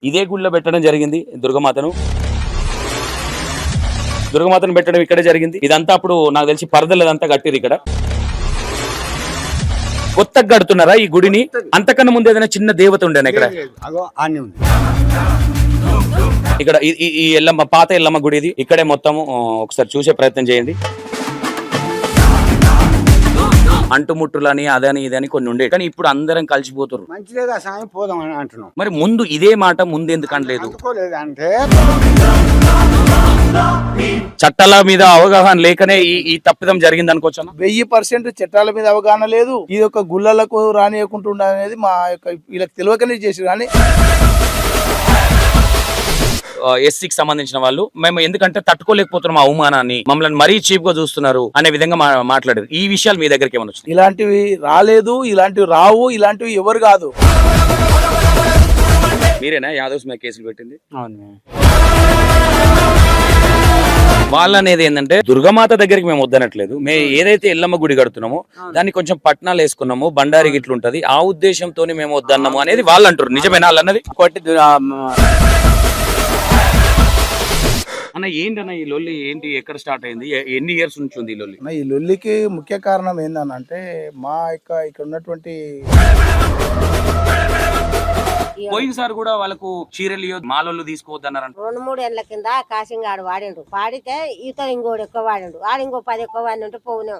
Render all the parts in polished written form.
ఇదే గుళ్ళో పెట్టడం జరిగింది దుర్గమాతను పెట్టడం ఇక్కడే జరిగింది. ఇదంతా అప్పుడు నాకు తెలిసి పరదలదంతా కట్టిరు. ఇక్కడ కొత్తగా కడుతున్నారా ఈ గుడిని? అంతకన్నా ముందు ఏదైనా చిన్న దేవత ఉండేనా ఇక్కడ? ఇక్కడ ఈ ఎల్లమ్మ, పాత ఎల్లమ్మ గుడి ఇది. ఇక్కడే మొత్తం ఒకసారి చూసే ప్రయత్నం చేయండి. అంటుముట్టులని అదని ఇదని కొన్ని ఉండే, కానీ ఇప్పుడు అందరం కలిసిపోతారు. మరి ముందు ఇదే మాట ముందు ఎందుకు అనలేదు? చట్టాల మీద అవగాహన లేకనే ఈ తప్పిదం జరిగింది అనుకోవచ్చు. 1000% చట్టాల మీద అవగాహన లేదు. ఇది ఒక గుళ్ళలకు రానియకుండా అనేది మా యొక్క వీళ్ళకి తెలియకనే చేసి, కానీ ఎస్సీకి సంబంధించిన వాళ్ళు మేము ఎందుకంటే తట్టుకోలేకపోతున్నాం ఆ అవమానాన్ని, మమ్మల్ని మరీ చీప్ గా చూస్తున్నారు అనే విధంగా మాట్లాడారు. ఈ విషయాలు మీ దగ్గరికి ఏమైనా వచ్చింది? ఇలాంటివి రాలేదు, ఇలాంటివి రావు, ఇలాంటివి ఎవరు కాదు. మీరేనా యాదవ్స్ మీద కేసులు పెట్టింది? వాళ్ళనేది ఏంటంటే దుర్గమాత దగ్గరికి మేము వద్దనట్లేదు. మేము ఏదైతే ఎల్లమ్మ గుడి కడుతున్నామో దాన్ని కొంచెం పట్నాలు వేసుకున్నాము, బండారి గిట్లు ఉంటది, ఆ ఉద్దేశంతోనే మేము వద్దన్నాము అనేది వాళ్ళు అంటారు. నిజమేనా వాళ్ళు అన్నది? అన్న ఏంటన్నా ఈ లొల్లి ఏంటి? ఎక్కడ స్టార్ట్ అయింది? ఎన్ని ఇయర్స్ నుంచి ఉంది ఈ లొల్లి? ఈ లొల్లికి ముఖ్య కారణం ఏందనంటే మా ఇక్కడ ఉన్నటువంటి పోయినసారి కూడా వాళ్ళకు చీరలు మాలలు తీసుకోవద్దన్నారంట. 2-3 ఏళ్ల కింద కాసింగాడు వాడిండు, పాడితే ఈతో ఇంకోటి ఎక్కువ వాడిండు, వాడు ఇంకో 10 ఎక్కువ వాడి ఉంటే పోను.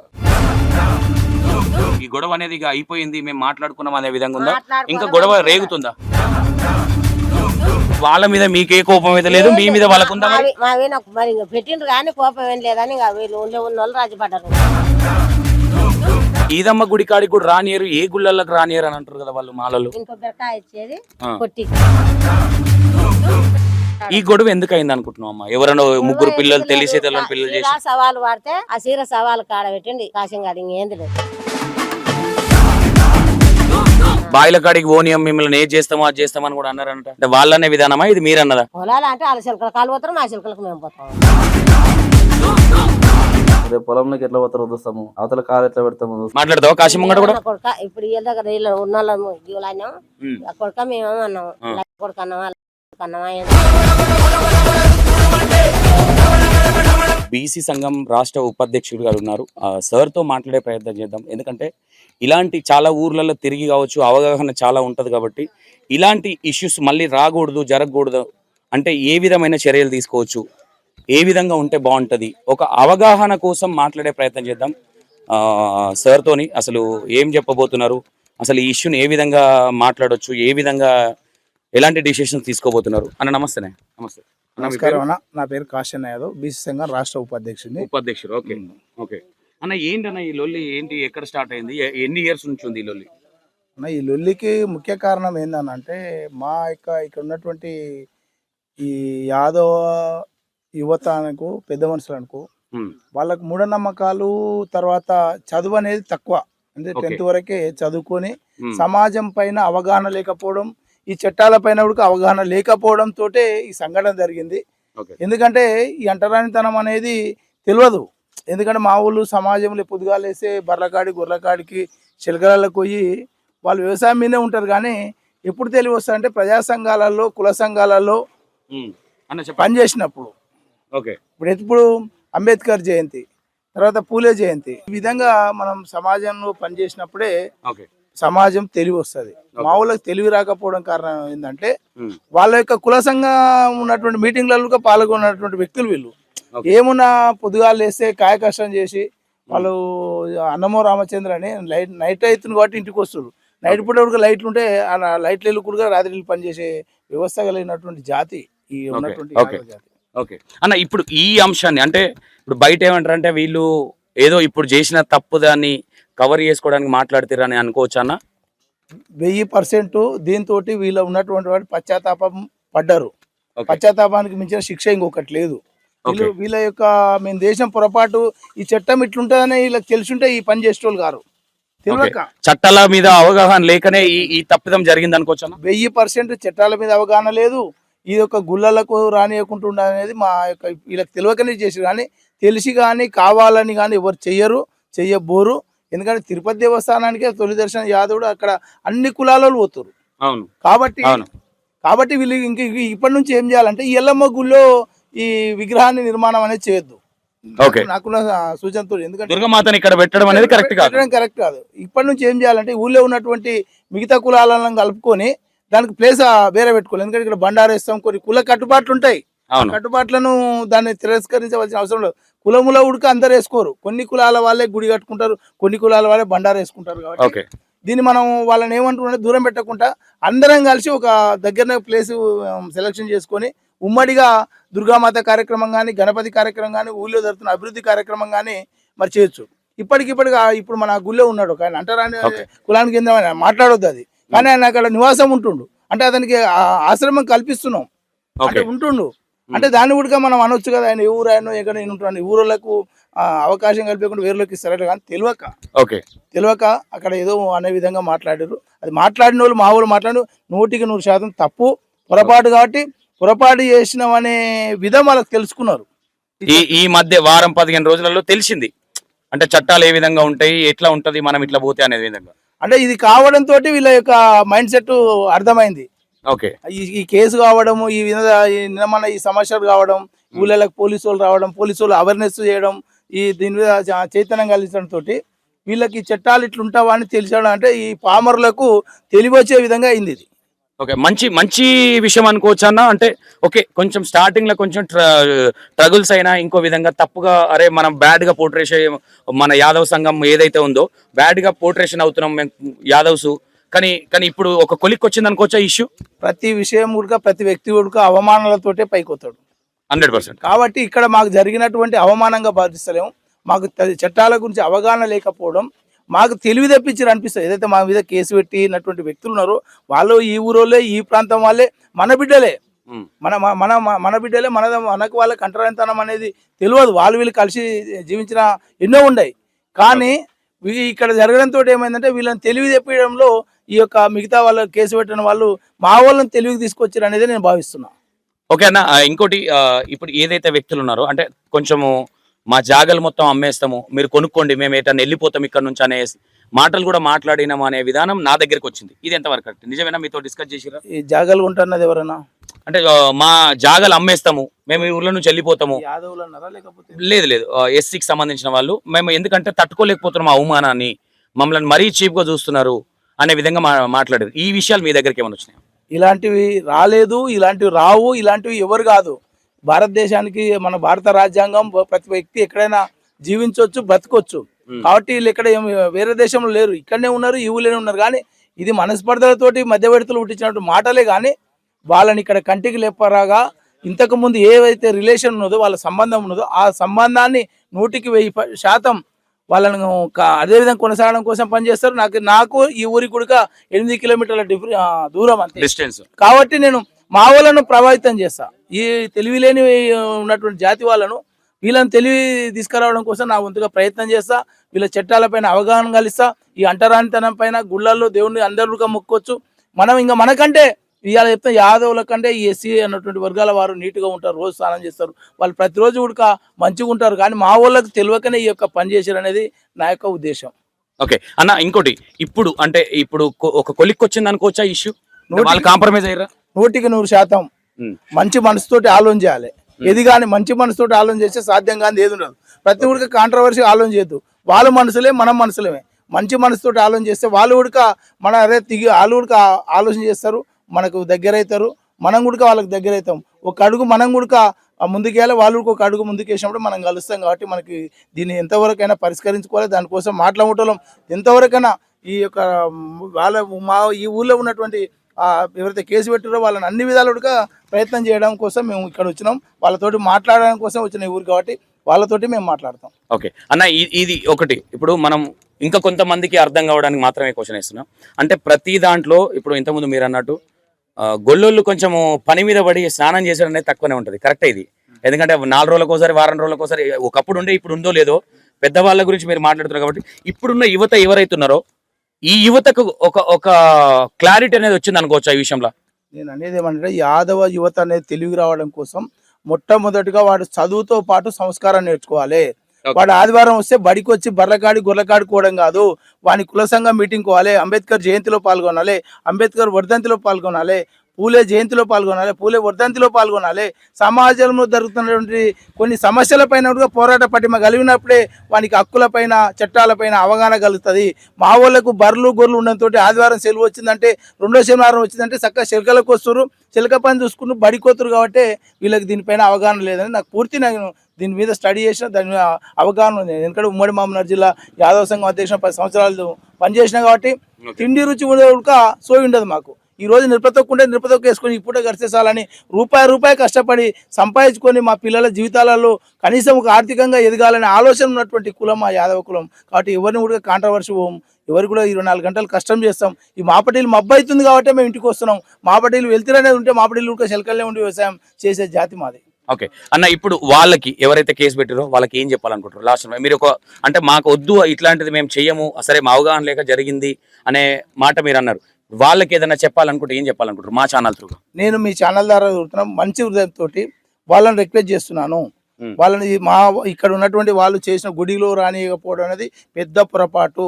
ఈ గొడవ అనేది ఇక అయిపోయింది, మేము మాట్లాడుకున్నాం అనే విధంగా ఉందా? ఇంకా గొడవ రేగుతుందా? వాళ్ళ మీద మీకే కోపం అయితే లేదు, మీ మీద వాళ్ళకు ఉందా? మరి పెట్టిండ్రు కానీ కోపం ఏం లేదని వీళ్ళు ఊళ్ళో ఉన్న వాళ్ళు రాజపడ్డారు. ఈదమ్మ గుడి కాడికి కూడా రానియరు, ఏ గుళ్ళకి రానియరు అని అంటారు కదా వాళ్ళు మాలలు. ఈ గొడవ ఎందుకు అయింది అనుకుంటున్నావు అమ్మా? ఎవరైనా ముగ్గురు పిల్లలు తెలిసే పిల్లలు చేసి సవాలు వాడితే ఆ సీర సవాలు కాడ పెట్టిండి కాశంగాడి, ఇంకేంది లేదు. బాయిల కాడికి ఓనియం మిమ్మల్ని ఏది చేస్తామో అది చేస్తామని కూడా అన్నారంట. అంటే వాళ్ళనే విధానమా ఇది మీరు అన్నదా? పొలాలు అంటే వాళ్ళ చిలకలు కాలు పోతారు, మా చిలకలకు మేము పోతాం. పొలంలోకి ఎట్లా పోతారు వస్తాము, అవతల కాలు ఎట్లా పెడతాము మాట్లాడతావా? కాశీ ముంగట కూడా ఇప్పుడు వీళ్ళ దగ్గర వీళ్ళు ఉన్న జీవులన్నాం కొడుక మేమేమో అన్నాం, కొడుకు అన్నామా అన్నామా. బీసీ సంఘం రాష్ట్ర ఉపాధ్యక్షుడు గారు ఉన్నారు, సార్ తో మాట్లాడే ప్రయత్నం చేద్దాం. ఎందుకంటే ఇలాంటి చాలా ఊర్లలో తిరిగి కావచ్చు, అవగాహన చాలా ఉంటది కాబట్టి ఇలాంటి ఇష్యూస్ మళ్ళీ రాకూడదు, జరగకూడదు అంటే ఏ విధమైన చర్యలు తీసుకోవచ్చు, ఏ విధంగా ఉంటే బాగుంటది, ఒక అవగాహన కోసం మాట్లాడే ప్రయత్నం చేద్దాం సార్ తోని. అసలు ఏం చెప్పబోతున్నారు, అసలు ఈ ఇష్యూని ఏ విధంగా మాట్లాడొచ్చు, ఏ విధంగా ఎలాంటి డిసిషన్స్ తీసుకోబోతున్నారు అన్న. నమస్తే. నమస్తే. నమస్కారం అన్న, నా పేరు కాశన్ యాదవ్, బీసీ సంఘం రాష్ట్ర ఉపాధ్యక్షుడు. ఓకే ఓకే అన్న. ఏంటన్న ఈ లొల్లి ఏంటి? ఎక్కడ స్టార్ట్ అయింది? ఎన్ని ఇయర్స్ నుంచి ఉంది ఈ లొల్లి? అన్న ఈ లొల్లికి ముఖ్య కారణం ఏందనంటే మా ఇక్కడ ఉన్నటువంటి ఈ యాదవ యువతకు, పెద్ద మనుషులకు వాళ్ళకు మూఢనమ్మకాలు, తర్వాత చదువు అనేది తక్కువ, అంటే 10th వరకే చదువుకొని సమాజం పైన అవగాహన లేకపోవడం, ఈ చట్టాల పైన కూడా అవగాహన లేకపోవడం తోటే ఈ సంఘటన జరిగింది. ఎందుకంటే ఈ అంటరానితనం అనేది తెలియదు. ఎందుకంటే మా ఊళ్ళు సమాజంలో పొద్దుగాలేసే బర్రకాడి గొర్రెకాడికి చిలకలకు పోయి వాళ్ళు వ్యవసాయం మీదే ఉంటారు. కానీ ఎప్పుడు తెలివి వస్తారంటే ప్రజా సంఘాలలో, కుల సంఘాలలో పనిచేసినప్పుడు. ఇప్పుడు అంబేద్కర్ జయంతి, తర్వాత పూలే జయంతి, ఈ విధంగా మనం సమాజంలో పనిచేసినప్పుడే సమాజం తెలివి వస్తుంది. మా ఊళ్ళకి తెలివి రాకపోవడం కారణం ఏంటంటే వాళ్ళ యొక్క కుల సంఘం ఉన్నటువంటి మీటింగ్లలో పాల్గొన్నటువంటి వ్యక్తులు వీళ్ళు. ఏమున్నా పొద్దుగాలు వేస్తే కాయ కష్టం చేసి వాళ్ళు అన్నమో రామచంద్ర అని నైట్ అవుతుంది కాబట్టి ఇంటికి వస్తారు. నైట్ పూట కూడా లైట్లు ఉంటే ఆ లైట్లు వెళ్ళి కూడా రాత్రి పనిచేసే వ్యవస్థ కలిగినటువంటి జాతి ఈ ఉన్నటువంటి జాతి. ఓకే అన్న, ఇప్పుడు ఈ అంశాన్ని అంటే ఇప్పుడు బయట ఏమంటారు అంటే వీళ్ళు ఏదో ఇప్పుడు చేసిన తప్పు దాన్ని కవర్ చేసుకోవడానికి మాట్లాడుతారని అనుకోవచ్చు అన్న? 1000% దీంతో వీళ్ళు ఉన్నటువంటి వాడు పశ్చాత్తాపం పడ్డారు. పశ్చాత్తాపానికి మించిన శిక్ష ఇంకొకటి లేదు. వీళ్ళ యొక్క మేము దేశం పొరపాటు, ఈ చట్టం ఇట్లుంటుందని వీళ్ళకి తెలుసుంటే ఈ పని చేసేటోళ్ళు గారు. చట్టాల మీద అవగాహన లేకనే ఈ తప్పిదం జరిగింది అనుకోవచ్చు. 1000% చట్టాల మీద అవగాహన లేదు. ఇది ఒక గుళ్ళలకు రానియకుండా అనేది మా యొక్క వీళ్ళకి తెలియకనే చేసి, కానీ తెలిసి కానీ కావాలని కానీ ఎవరు చెయ్యరు, చెయ్యబోరు. ఎందుకంటే తిరుపతి దేవస్థానానికి తొలి దర్శనం యాదవుడు, అక్కడ అన్ని కులాలలో పోతారు. కాబట్టి కాబట్టి వీళ్ళు ఇంక ఇప్పటి నుంచి ఏం చేయాలంటే ఈ ఎల్లమ్మ గుళ్ళో ఈ విగ్రహాన్ని నిర్మాణం అనేది చేయొద్దు. ఓకే. నాకున్న సూచనతో, ఎందుకంటే దుర్గమాతని ఇక్కడ పెట్టడం అనేది కరెక్ట్ కాదు. పెట్టడం కరెక్ట్ కాదు. ఇప్పటి నుంచి ఏం చేయాలంటే ఊళ్ళో ఉన్నటువంటి మిగతా కులాలను కలుపుకొని దానికి ప్లేస్ వేరే పెట్టుకోవాలి. ఎందుకంటే ఇక్కడ బండారు వేస్తాం, కొన్ని కుల కట్టుబాట్లు ఉంటాయి. అవును. కట్టుబాట్లను దాన్ని తిరస్కరించవలసిన అవసరం లేదు. కులముల ఉడక అందరు వేసుకోరు. కొన్ని కులాల వాళ్ళే గుడి కట్టుకుంటారు, కొన్ని కులాల వాళ్ళే బండారు వేసుకుంటారు. కాబట్టి ఓకే. దీన్ని మనం వాళ్ళని ఏమంటున్నా దూరం పెట్టకుండా అందరం కలిసి ఒక దగ్గర ప్లేస్ సెలెక్షన్ చేసుకొని ఉమ్మడిగా దుర్గామాత కార్యక్రమం కానీ, గణపతి కార్యక్రమం కానీ, ఊళ్ళో జరుగుతున్న అభివృద్ధి కార్యక్రమం కానీ మరి చేయొచ్చు. ఇప్పటికిప్పటిగా ఇప్పుడు మన గుళ్ళో ఉన్నాడు ఒక ఆయన, అంటరాని కులానికి చెందిన మాట్లాడొద్దు అది, కానీ ఆయన అక్కడ నివాసం ఉంటుండు అంటే అతనికి ఆశ్రమం కల్పిస్తున్నాం అంటే ఉంటుండు అంటే దాన్ని కూడా మనం అనొచ్చు కదా, ఆయన ఊరు ఆయన ఎక్కడ నేను ఉంటున్నాను, ఊళ్ళకు అవకాశం కల్పించకుండా వేరులోకి ఇస్తారట. కానీ తెలియక అక్కడ ఏదో అనే విధంగా మాట్లాడారు. అది మాట్లాడిన వాళ్ళు మా ఊళ్ళు మాట్లాడు 100% తప్పు, పొరపాటు. కాబట్టి పొరపాటు చేసినాం అనే విధం వాళ్ళకి తెలుసుకున్నారు. ఈ మధ్య వారం 15 రోజులలో తెలిసింది అంటే చట్టాలు ఏ విధంగా ఉంటాయి, ఎట్లా ఉంటది, మనం ఇట్లా పోతే అనే విధంగా. అంటే ఇది కావడంతో వీళ్ళ యొక్క మైండ్ సెట్ అర్థమైంది. ఓకే. ఈ కేసు కావడము, ఈ మన ఈ సమస్యలు కావడం, ఊళ్ళకి పోలీసు వాళ్ళు రావడం, పోలీసు వాళ్ళు అవేర్నెస్ చేయడం, దీని మీద చైతన్యం కలిగించడంతో వీళ్ళకి చట్టాలు ఇట్లుంటావా అని తెలిసడం, అంటే ఈ పామరులకు తెలివి వచ్చే విధంగా అయింది ఇది. ఓకే. మంచి విషయం అనుకోవచ్చు అన్న. అంటే ఓకే, కొంచెం స్టార్టింగ్ లో కొంచెం ట్రగుల్స్ అయినా, ఇంకో విధంగా తప్పుగా అరే మనం బ్యాడ్ గా పోర్ట్రేషన్, మన యాదవ్ సంఘం ఏదైతే ఉందో బ్యాడ్ గా పోర్ట్రేషన్ అవుతున్నాం మేము యాదవ్స్, కానీ ఇప్పుడు ఒక కొలిక్ వచ్చింది అనుకోవచ్చా ఇష్యూ. ప్రతి విషయం కూడా ప్రతి వ్యక్తి కూడా అవమానాలతోటే పైకొస్తాడు 100%. కాబట్టి ఇక్కడ మాకు జరిగినటువంటి అవమానంగా భావిస్తలేము. మాకు చట్టాల గురించి అవగాహన లేకపోవడం, మాకు తెలివి తెప్పించారు అనిపిస్తుంది. ఏదైతే మా మీద కేసు పెట్టినటువంటి వ్యక్తులు ఉన్నారో వాళ్ళు ఈ ఊరోళ్ళే, ఈ ప్రాంతం వాళ్ళే, మన బిడ్డలే, మన బిడ్డలే, మనకు వాళ్ళకి అంటరానితనం అనేది తెలియదు. వీళ్ళు కలిసి జీవించిన ఎన్నో ఉన్నాయి. కానీ ఇక్కడ జరగడంతో ఏమైందంటే వీళ్ళని తెలివి తెప్పడంలో ఈ యొక్క మిగతా వాళ్ళ కేసు పెట్టిన వాళ్ళు మా వాళ్ళని తెలివికి తీసుకొచ్చారు అనేది నేను భావిస్తున్నా. ఓకే అన్న, ఇంకోటి ఇప్పుడు ఏదైతే వ్యక్తులు ఉన్నారో అంటే కొంచెము మా జాగలు మొత్తం అమ్మేస్తాము, మీరు కొనుక్కోండి, మేము ఏటన్నా వెళ్ళిపోతాం ఇక్కడ నుంచి అనే మాటలు కూడా మాట్లాడినాము అనే విధానం నా దగ్గరకు వచ్చింది. ఇది ఎంతవరకు కరెక్ట్? నిజమేనా? మీతో డిస్కస్ చేసిరా? ఈ జాగాలు ఉంటున్నది ఎవరైనా అంటే మా జాగాలు అమ్మేస్తాము, మేము ఈ ఊర్లో నుంచి వెళ్ళిపోతాము. యాదవులు అన్నారా లేకపోతే? లేదు, ఎస్సీకి సంబంధించిన వాళ్ళు. మేము ఎందుకంటే తట్టుకోలేకపోతున్నాం ఆ అవమానాన్ని, మమ్మల్ని మరీ చీప్గా చూస్తున్నారు అనే విధంగా మాట్లాడారు. ఈ విషయాలు మీ దగ్గరికి ఏమైనా వచ్చినాయి? ఇలాంటివి రాలేదు, ఇలాంటివి రావు, ఇలాంటివి ఎవరు కాదు. భారతదేశానికి మన భారత రాజ్యాంగం ప్రతి వ్యక్తి ఎక్కడైనా జీవించవచ్చు, బ్రతకొచ్చు. కాబట్టి వీళ్ళు ఎక్కడ వేరే దేశంలో లేరు, ఇక్కడనే ఉన్నారు, ఈ ఊళ్ళోనే ఉన్నారు. కానీ ఇది మనస్పర్ధలతోటి మధ్యవర్తులు పుట్టించినట్టు మాటలే. కానీ వాళ్ళని ఇక్కడ కంటికి లేపరాగా ఇంతకుముందు ఏవైతే రిలేషన్ ఉన్నదో, వాళ్ళ సంబంధం ఉన్నదో, ఆ సంబంధాన్ని 100% వాళ్ళను అదేవిధంగా కొనసాగడం కోసం పనిచేస్తారు. నాకు ఈ ఊరికి కూడా 8 కిలోమీటర్ల దూరం అంతే డిస్టెన్స్. కాబట్టి నేను మా వాళ్ళను ప్రభావితం చేస్తా. ఈ తెలివి లేని ఉన్నటువంటి జాతి వాళ్ళను, వీళ్ళని తెలివి తీసుకురావడం కోసం నా వంతుగా ప్రయత్నం చేస్తా. వీళ్ళ చట్టాలపైన అవగాహన కలిస్తా. ఈ అంటరానితనం పైన గుళ్ళల్లో దేవుడిని అందరుగా మొక్కొచ్చు. మనం ఇంకా మనకంటే ఇవాళ చెప్తే యాదవుల కంటే ఈ ఎస్సీ అన్నటువంటి వర్గాల వారు నీట్గా ఉంటారు, రోజు స్నానం చేస్తారు, వాళ్ళు ప్రతిరోజు కూడా మంచిగా ఉంటారు. కానీ మా వాళ్ళకి తెలియకనే ఈ యొక్క పని చేశారు అనేది నా యొక్క ఉద్దేశం. ఓకే అన్న, ఇంకోటి ఇప్పుడు ఒక కొలిక్ వచ్చింది అనుకోవచ్చా ఇష్యూ? వాళ్ళు కాంప్రమైజ్ అయ్యారా? 100% మంచి మనసుతోటి ఆలోచన చేయాలి. ఏది కానీ మంచి మనసుతోటి ఆలోచన చేస్తే సాధ్యం కానీ ఏది ఉండదు. ప్రతి ఊరికి కాంట్రవర్సీ ఆలోచన చేయొద్దు. వాళ్ళ మనసులే మన మనసులమే. మంచి మనసుతోటి ఆలోచన చేస్తే వాళ్ళు కూడా మన వాళ్ళు కూడా ఆలోచన చేస్తారు, మనకు దగ్గర అవుతారు, మనం కూడా వాళ్ళకి దగ్గర అవుతాం. ఒక అడుగు మనం కూడా ముందుకేయాలి, వాళ్ళు ఒక అడుగు ముందుకు వేసినప్పుడు మనం కలుస్తాం. కాబట్టి మనకి దీన్ని ఎంతవరకైనా పరిష్కరించుకోవాలి. దానికోసం మాట్లాడటం ఎంతవరకైనా ఈ యొక్క మా ఈ ఊళ్ళో ఉన్నటువంటి ఎవరైతే కేసు పెట్టారో వాళ్ళని అన్ని విధాలుగా ప్రయత్నం చేయడం కోసం మేము ఇక్కడ వచ్చినాం. వాళ్ళతోటి మాట్లాడడం కోసం వచ్చిన ఊరు కాబట్టి వాళ్ళతోటి మేము మాట్లాడతాం. ఓకే అన్న, ఇది ఒకటి. ఇప్పుడు మనం ఇంకా కొంతమందికి అర్థం కావడానికి మాత్రమే క్వశ్చన్ ఇస్తున్నాం. అంటే ప్రతి దాంట్లో ఇప్పుడు ఇంతకుముందు మీరు అన్నట్టు గొల్లోళ్ళు కొంచెము పని మీద పడి స్నానం చేసడం అనేది తక్కువనే ఉంటుంది. కరెక్టే ఇది. ఎందుకంటే 4 రోజులకోసారి, వారం రోజులకోసారి ఒకప్పుడు ఉండే, ఇప్పుడు ఉందో లేదో, పెద్దవాళ్ళ గురించి మీరు మాట్లాడుతున్నారు. కాబట్టి ఇప్పుడున్న యువత ఎవరైతున్నారో ఈ యువతకు ఒక క్లారిటీ అనేది వచ్చింది అనుకోవచ్చు ఈ విషయంలో. నేను అనేది ఏమంటే యాదవ యువత అనేది తెలివి రావడం కోసం మొట్టమొదటిగా వాడు చదువుతో పాటు సంస్కారం నేర్చుకోవాలి. వాడు ఆదివారం వస్తే బడికి వచ్చి బర్రకాడి గొర్రెకాడుకోవడం కాదు, వాని కుల సంఘం మీటింగ్ కోవాలి, అంబేద్కర్ జయంతిలో పాల్గొనాలి, అంబేద్కర్ వర్ధంతిలో పాల్గొనాలి, పూలే జయంతిలో పాల్గొనాలి, పూలే వర్ధంతిలో పాల్గొనాలి. సమాజంలో జరుగుతున్నటువంటి కొన్ని సమస్యలపైన కూడా పోరాట పటిమ కలిగినప్పుడే వానికి హక్కులపైన చట్టాలపైన అవగాహన కలుగుతుంది. మా వాళ్ళకు బర్రెలు గొర్రెలు ఉండడంతో ఆదివారం సెలవు వచ్చిందంటే, రెండో శనివారం వచ్చిందంటే చక్కగా చిలకలకు వస్తారు, చిలక పని చూసుకుని బడికోతురు కాబట్టి వీళ్ళకి దీనిపైన అవగాహన లేదని నాకు నేను దీని మీద స్టడీ చేసిన, దాని మీద అవగాహన ఉంది. ఎందుకంటే ఉమ్మడి మహబూబ్నగర్ జిల్లా యాదవ సంఘం అధ్యక్షుడు 10 సంవత్సరాలు పనిచేసిన కాబట్టి తిండి రుచి ఉడక సోయి ఉండదు మాకు. ఈ రోజు నిరపతొక్కుంటే నిరపతొక్కు వేసుకొని ఇప్పుడే గడిచేసాలని రూపాయి కష్టపడి సంపాదించుకొని మా పిల్లల జీవితాలలో కనీసం ఒక ఆర్థికంగా ఎదగాలనే ఆలోచన ఉన్నటువంటి కులం మా యాదవ కులం. కాబట్టి ఎవరిని కూడా కాంట్రవర్సీ పోం, ఎవరు కూడా 24 గంటలు కష్టం చేస్తాం. ఈ మాపటీలు మబ్బు అవుతుంది కాబట్టి మేము ఇంటికి వస్తున్నాం. మాపటీలు వెళ్తురనేది ఉంటే మాపటీలు కూడా శెలకల్లే ఉండి వ్యవసాయం చేసే జాతి మాది. ఓకే అన్న, ఇప్పుడు వాళ్ళకి ఎవరైతే కేసు పెట్టారో వాళ్ళకి ఏం చెప్పాలనుకుంటారు లాస్ట్? మీరు ఒక అంటే మాకు వద్దు ఇట్లాంటిది మేము చెయ్యము, సరే మా అవగాహన లేక జరిగింది అనే మాట మీరు అన్నారు, వాళ్ళకి ఏదైనా చెప్పాలనుకుంటే ఏం చెప్పాలనుకుంటారు మా ఛానల్ త్రూ? నేను మీ ఛానల్ ద్వారా చూస్తున్నాం, మంచి హృదయంతో వాళ్ళని రిక్వెస్ట్ చేస్తున్నాను. వాళ్ళని మా ఇక్కడ ఉన్నటువంటి వాళ్ళు చేసిన గుడిలో రానియకపోవడం అనేది పెద్ద పొరపాటు.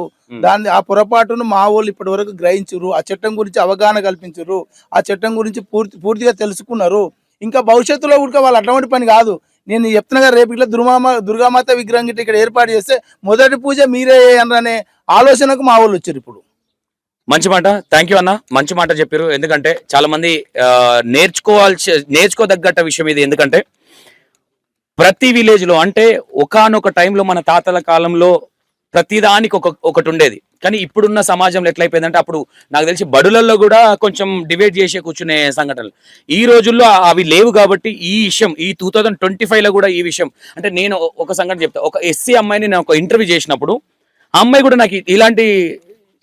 ఆ పొరపాటును మా వాళ్ళు ఇప్పటి వరకు గ్రహించరు, ఆ చట్టం గురించి అవగాహన కల్పించరు, ఆ చట్టం గురించి పూర్తిగా తెలుసుకున్నారు. ఇంకా భవిష్యత్తులో కూడా వాళ్ళు అటువంటి పని కాదు. నేను చెప్తున్నా రేపు ఇట్లా దుర్గామాత విగ్రహం గిట్ట ఇక్కడ ఏర్పాటు చేస్తే మొదటి పూజ మీరే అనే ఆలోచనకు మా వాళ్ళు వచ్చారు. ఇప్పుడు మంచి మాట, థ్యాంక్ యూ అన్న, మంచి మాట చెప్పారు. ఎందుకంటే చాలా మంది నేర్చుకోదగ్గట్ట విషయం ఇది. ఎందుకంటే ప్రతి విలేజ్ లో అంటే ఒకానొక టైంలో మన తాతల కాలంలో ప్రతిదానికి ఒకటి ఉండేది. కానీ ఇప్పుడున్న సమాజంలో ఎట్లయిపోయిందంటే, అప్పుడు నాకు తెలిసి బడులలో కూడా కొంచెం డిబేట్ చేసే కూర్చునే సంఘటనలు ఈ రోజుల్లో అవి లేవు. కాబట్టి ఈ విషయం ఈ 2025లో కూడా ఈ విషయం అంటే నేను ఒక సంఘటన చెప్తా. ఒక ఎస్సీ అమ్మాయిని నేను ఒక ఇంటర్వ్యూ చేసినప్పుడు ఆ అమ్మాయి కూడా నాకు ఇలాంటి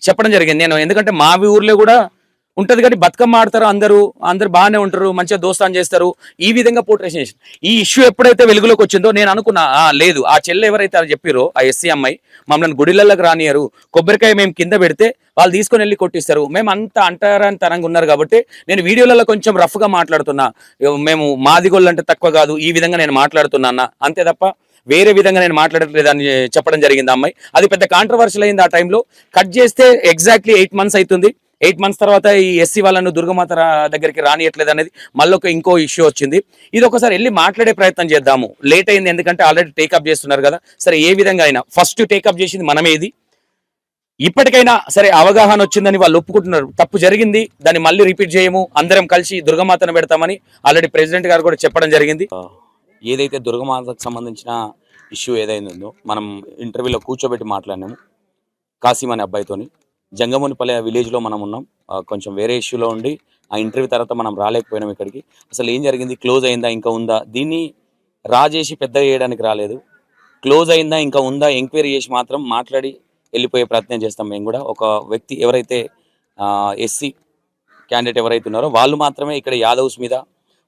చెప్పడం జరిగింది. నేను ఎందుకంటే మా ఊర్లో కూడా ఉంటది కానీ బతుకమ్మ ఆడతారు, అందరు బాగానే ఉంటారు, మంచిగా దోస్తాన్ చేస్తారు, ఈ విధంగా పోర్ట్రేషన్ చేసి ఈ ఇష్యూ ఎప్పుడైతే వెలుగులోకి వచ్చిందో నేను అనుకున్నా, లేదు ఆ చెల్లె ఎవరైతే అది చెప్పారో ఆ ఎస్సీ అమ్మాయి మమ్మల్ని గుడిలలోకి రానియరు, కొబ్బరికాయ మేము కింద పెడితే వాళ్ళు తీసుకొని వెళ్ళి కొట్టిస్తారు, మేము అంత అంటారంతరంగా ఉన్నారు కాబట్టి నేను వీడియోలలో కొంచెం రఫ్గా మాట్లాడుతున్నా, మేము మాదిగోళ్ళు అంటే తక్కువ కాదు, ఈ విధంగా నేను మాట్లాడుతున్నా అంతే తప్ప వేరే విధంగా నేను మాట్లాడట్లేదని చెప్పడం జరిగింది. అమ్మాయి అది పెద్ద కాంట్రవర్షియల్ అయింది. ఆ టైంలో కట్ చేస్తే ఎగ్జాక్ట్లీ 8 months అవుతుంది. 8 months తర్వాత ఈ ఎస్సీ వాళ్ళను దుర్గమాత దగ్గరికి రానియట్లేదు అనేది మళ్ళీ ఇంకో ఇష్యూ వచ్చింది. ఇది ఒకసారి వెళ్ళి మాట్లాడే ప్రయత్నం చేద్దాము. లేట్ అయింది ఎందుకంటే ఆల్రెడీ టేకప్ చేస్తున్నారు కదా. సరే ఏ విధంగా అయినా ఫస్ట్ టేకప్ చేసింది మనమేది. ఇప్పటికైనా సరే అవగాహన వచ్చిందని వాళ్ళు ఒప్పుకుంటున్నారు, తప్పు జరిగింది, దాన్ని మళ్ళీ రిపీట్ చేయము, అందరం కలిసి దుర్గమాతను పెడతామని ఆల్రెడీ ప్రెసిడెంట్ గారు కూడా చెప్పడం జరిగింది. ఏదైతే దుర్గమాతకు సంబంధించిన ఇష్యూ ఏదైతే ఉందో మనం ఇంటర్వ్యూలో కూర్చోబెట్టి మాట్లాడినాము కాసిం అనే అబ్బాయితోని. జంగమునిపల్లె విలేజ్లో మనం ఉన్నాం. కొంచెం వేరే ఇష్యూలో ఉండి ఆ ఇంటర్వ్యూ తర్వాత మనం రాలేకపోయినాం ఇక్కడికి. అసలు ఏం జరిగింది, క్లోజ్ అయిందా ఇంకా ఉందా, దీన్ని రాజేసి పెద్ద చేయడానికి రాలేదు. క్లోజ్ అయిందా ఇంకా ఉందా ఎంక్వైరీ చేసి మాత్రం మాట్లాడి వెళ్ళిపోయే ప్రయత్నం చేస్తాం మేము కూడా. ఒక వ్యక్తి ఎవరైతే ఎస్సీ క్యాండిడేట్ ఎవరైతే ఉన్నారో వాళ్ళు మాత్రమే ఇక్కడ యాదవ్స్ మీద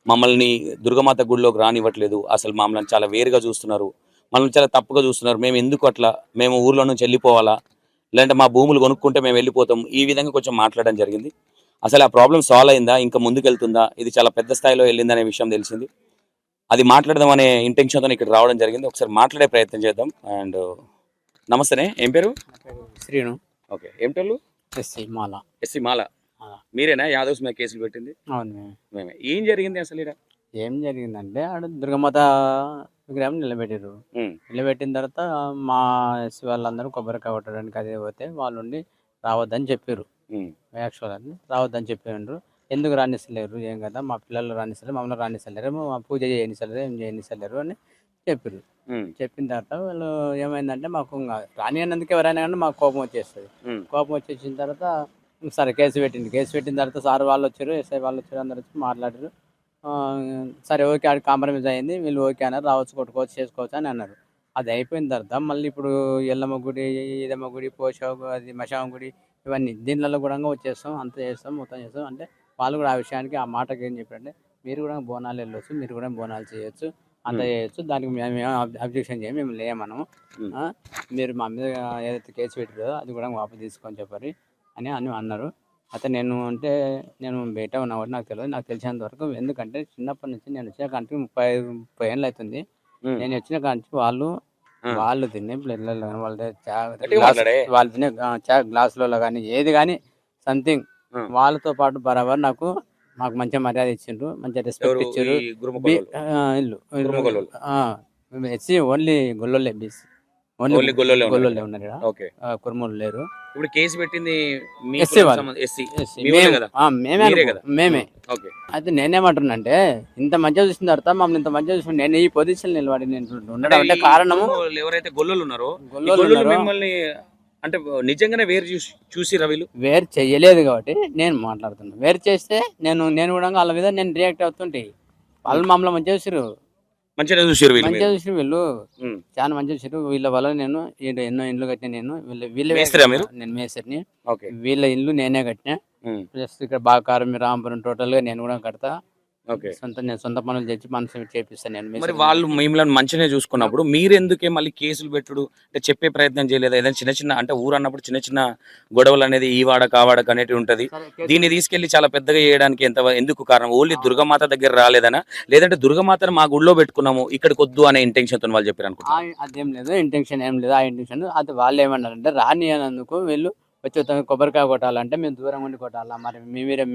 మమ్మల్ని దుర్గమాత గుడిలోకి రానివ్వట్లేదు, అసలు మమ్మల్ని చాలా వేరుగా చూస్తున్నారు, మనల్ని చాలా తప్పుగా చూస్తున్నారు, మేము ఎందుకు అట్లా, మేము ఊర్లో నుంచి వెళ్ళిపోవాలా, లేదంటే మా భూములు కొనుక్కుంటే మేము వెళ్ళిపోతాం, ఈ విధంగా కొంచెం మాట్లాడడం జరిగింది. అసలు ఆ ప్రాబ్లం సాల్వ్ అయిందా, ఇంకా ముందుకెళ్తుందా, ఇది చాలా పెద్ద స్థాయిలో వెళ్ళిందనే విషయం తెలిసింది. అది మాట్లాడదాం అనే ఇంటెన్షన్తో ఇక్కడ రావడం జరిగింది. ఒకసారి మాట్లాడే ప్రయత్నం చేద్దాం. అండ్ నమస్తేనే, ఏం పేరు? శ్రీను. ఓకే, ఏమిటోళ్ళు? ఎస్సీ మాల. ఎస్సీ మాల మీరేనా యాదవ్స్ మీద కేసులు పెట్టింది? అవును మేమే. ఏం జరిగింది అసలు ఇక్కడ? ఏం జరిగిందంటే ఆడ దుర్గమాత విగ్రహం నిలబెట్టారు. నిలబెట్టిన తర్వాత మా ఎస్సీ వాళ్ళందరూ కొబ్బరికాయ కొట్టడానికి అదే పోతే వాళ్ళు ఉండి రావద్దని చెప్పారు. యాక్చువల్ అని రావద్దని చెప్పారు. ఎందుకు రాణిస్తలేరు, ఏం కదా మా పిల్లలు రాణిస్తలేరు, మమ్మల్ని రాణిస్తలేరు, మా పూజ చేయనిస్తలేరు, ఏం చేయనిస్తలేరు అని చెప్పారు. చెప్పిన తర్వాత వాళ్ళు ఏమైందంటే మాకు రానియన్నందుకు ఎవరైనా కానీ మాకు కోపం వచ్చేస్తుంది. కోపం వచ్చేసిన తర్వాత సరే కేసు పెట్టిన తర్వాత సార్ వాళ్ళు వచ్చారు, ఎస్ఐ వాళ్ళు వచ్చారు, అందరు వచ్చి మాట్లాడారు. సరే ఓకే ఆడికి కాంప్రమైజ్ అయింది, వీళ్ళు ఓకే అన్నారు, రావచ్చు కొట్టుకోవచ్చు చేసుకోవచ్చు అని అన్నారు. అది అయిపోయిన తర్వాత మళ్ళీ ఇప్పుడు ఎల్లమ్మ గుడి, ఈదమ్మ గుడి, అది మశాం గుడి, ఇవన్నీ దీనిలలో కూడా వచ్చేస్తాం, అంత చేస్తాం, మొత్తం చేస్తాం అంటే వాళ్ళు కూడా ఆ విషయానికి ఆ మాటకి ఏం చెప్పారంటే మీరు కూడా బోనాలు వెళ్ళొచ్చు, మీరు కూడా బోనాలు చేయొచ్చు, అంత చేయొచ్చు, దానికి మేము అబ్జెక్షన్ చేయం, మేము లేమనము, మీరు మా మీద ఏదైతే కేసు పెట్టారో అది కూడా వాపసు తీసుకొని చెప్పారు అని అన్నారు. అయితే నేను బయట ఉన్నా కూడా నాకు తెలియదు, నాకు తెలిసినంత వరకు. ఎందుకంటే చిన్నప్పటి నుంచి నేను వచ్చిన కాంటికి 30 ఏళ్ళు అవుతుంది. నేను వచ్చిన కాంచి వాళ్ళు తినే ప్లేట్లలో కానీ వాళ్ళు తినే గ్లాసులలో కానీ ఏది కానీ సంథింగ్ వాళ్ళతో పాటు బరాబర్ నాకు మాకు మంచిగా మర్యాద ఇచ్చిండ్రు, మంచిగా రెస్పెక్ట్ ఎవరు ఇచ్చారు. ఈ గురుమకొల్లోళ్ళు? గురుమకొల్లోళ్ళు. ఎస్సీ ఓన్లీ గొల్లోలే, బీసీ ఓన్లీ ఓన్లీ గొల్లోళ్ళే ఉన్నారు గొల్లోలే ఇక్కడ. ఉన్నారు ఇక్కడ, ఓకే. కుర్మూలు లేరు. ఇప్పుడు కేసు పెట్టింది మీ ఎస్సీ కులం వాళ్ళు. సంబంధం- ఎస్సీ. ఎస్సీ. మీ వాళ్ళే మేము- కదా? మేమే మీరే అనుకో, కదా? మేమే. ఓకే. అయితే నేనేమంటున్నా అంటే ఇంత మంచిగా చూసిన తర్వాత మమ్మల్ని ఇంత మంచిగా చూసిన నేను ఈ పొజిషన్ నిలబడి నేను ఉండడం అంటే ఈ కారణము గురుమకొల్లు ఎవరైతే గొల్లోళ్ళు ఉన్నారో ఈ గొల్లోళ్ళు గొల్లోళ్ళు ఉన్నారు. మిమ్మల్ని అంటే నిజంగానే వేరు చూసిరా వీళ్ళు? వేరు చెయ్యలేదు కాబట్టి నేను మాట్లాడుతున్నా. వేరు చేస్తే నేను కూడా వాళ్ళ మీద నేను రియాక్ట్ అవుతుంటే వాళ్ళు మమ్మల్ని మంచిగా చూసారు, మంచిగా చూసిరు వీళ్ళు మంచిగా మీరు? చూసారు వీళ్ళు, ఉమ్. చాలా మంచిగా చూసారు. వీళ్ళ వల్ల నేను ఎన్నో ఇండ్లు కట్టిన, నేను వీళ్ళ మేస్త్రా మీరు? నేను మేస్త్రిని. ఓకే. వీళ్ళ ఇల్లు నేనే కట్టినా. ఉమ్. ప్లస్ ఇక్కడ బాకారం రాంపురం టోటల్ గా నేను కూడా కడతా. ఓకే. నేను సొంత పనులు చేసి మనసు చేపిస్తాను నేను మరి మేస్త్రిని. వాళ్ళు మిమ్మల్ని మంచిగానే చూసుకున్నప్పుడు మీరు ఎందుకే మళ్ళీ కేసులు పెట్టుడు అంటే చెప్పే ప్రయత్నం చేయలేదా? ఏదైనా చిన్న చిన్న అంటే ఊరు అన్నప్పుడు చిన్న చిన్న గొడవలు అనేది ఈ వాడక ఆ వాడక అనేటివి ఉంటది. దీన్ని తీసుకెళ్లి చాలా పెద్దగా చేయడానికి ఎందుకు కారణం? ఓన్లీ దుర్గమాత దగ్గర రాలేదనా, లేదంటే దుర్గమాతను మా గుడిలో పెట్టుకున్నాము ఇక్కడికి వద్దు అనే ఇంటెన్షన్ తో వాళ్ళు చెప్పారు అనుకుంటా? అదేం లేదు, ఇంటెన్షన్ ఏం లేదు. ఆ ఇంటెన్షన్ అది వాళ్ళు ఏమన్నారంటే రాని అన్నందుకు వీళ్ళు వచ్చి కొబ్బరికాయ కొట్టాలంటే మేము దూరం ఉండి కొట్టాలా, మరి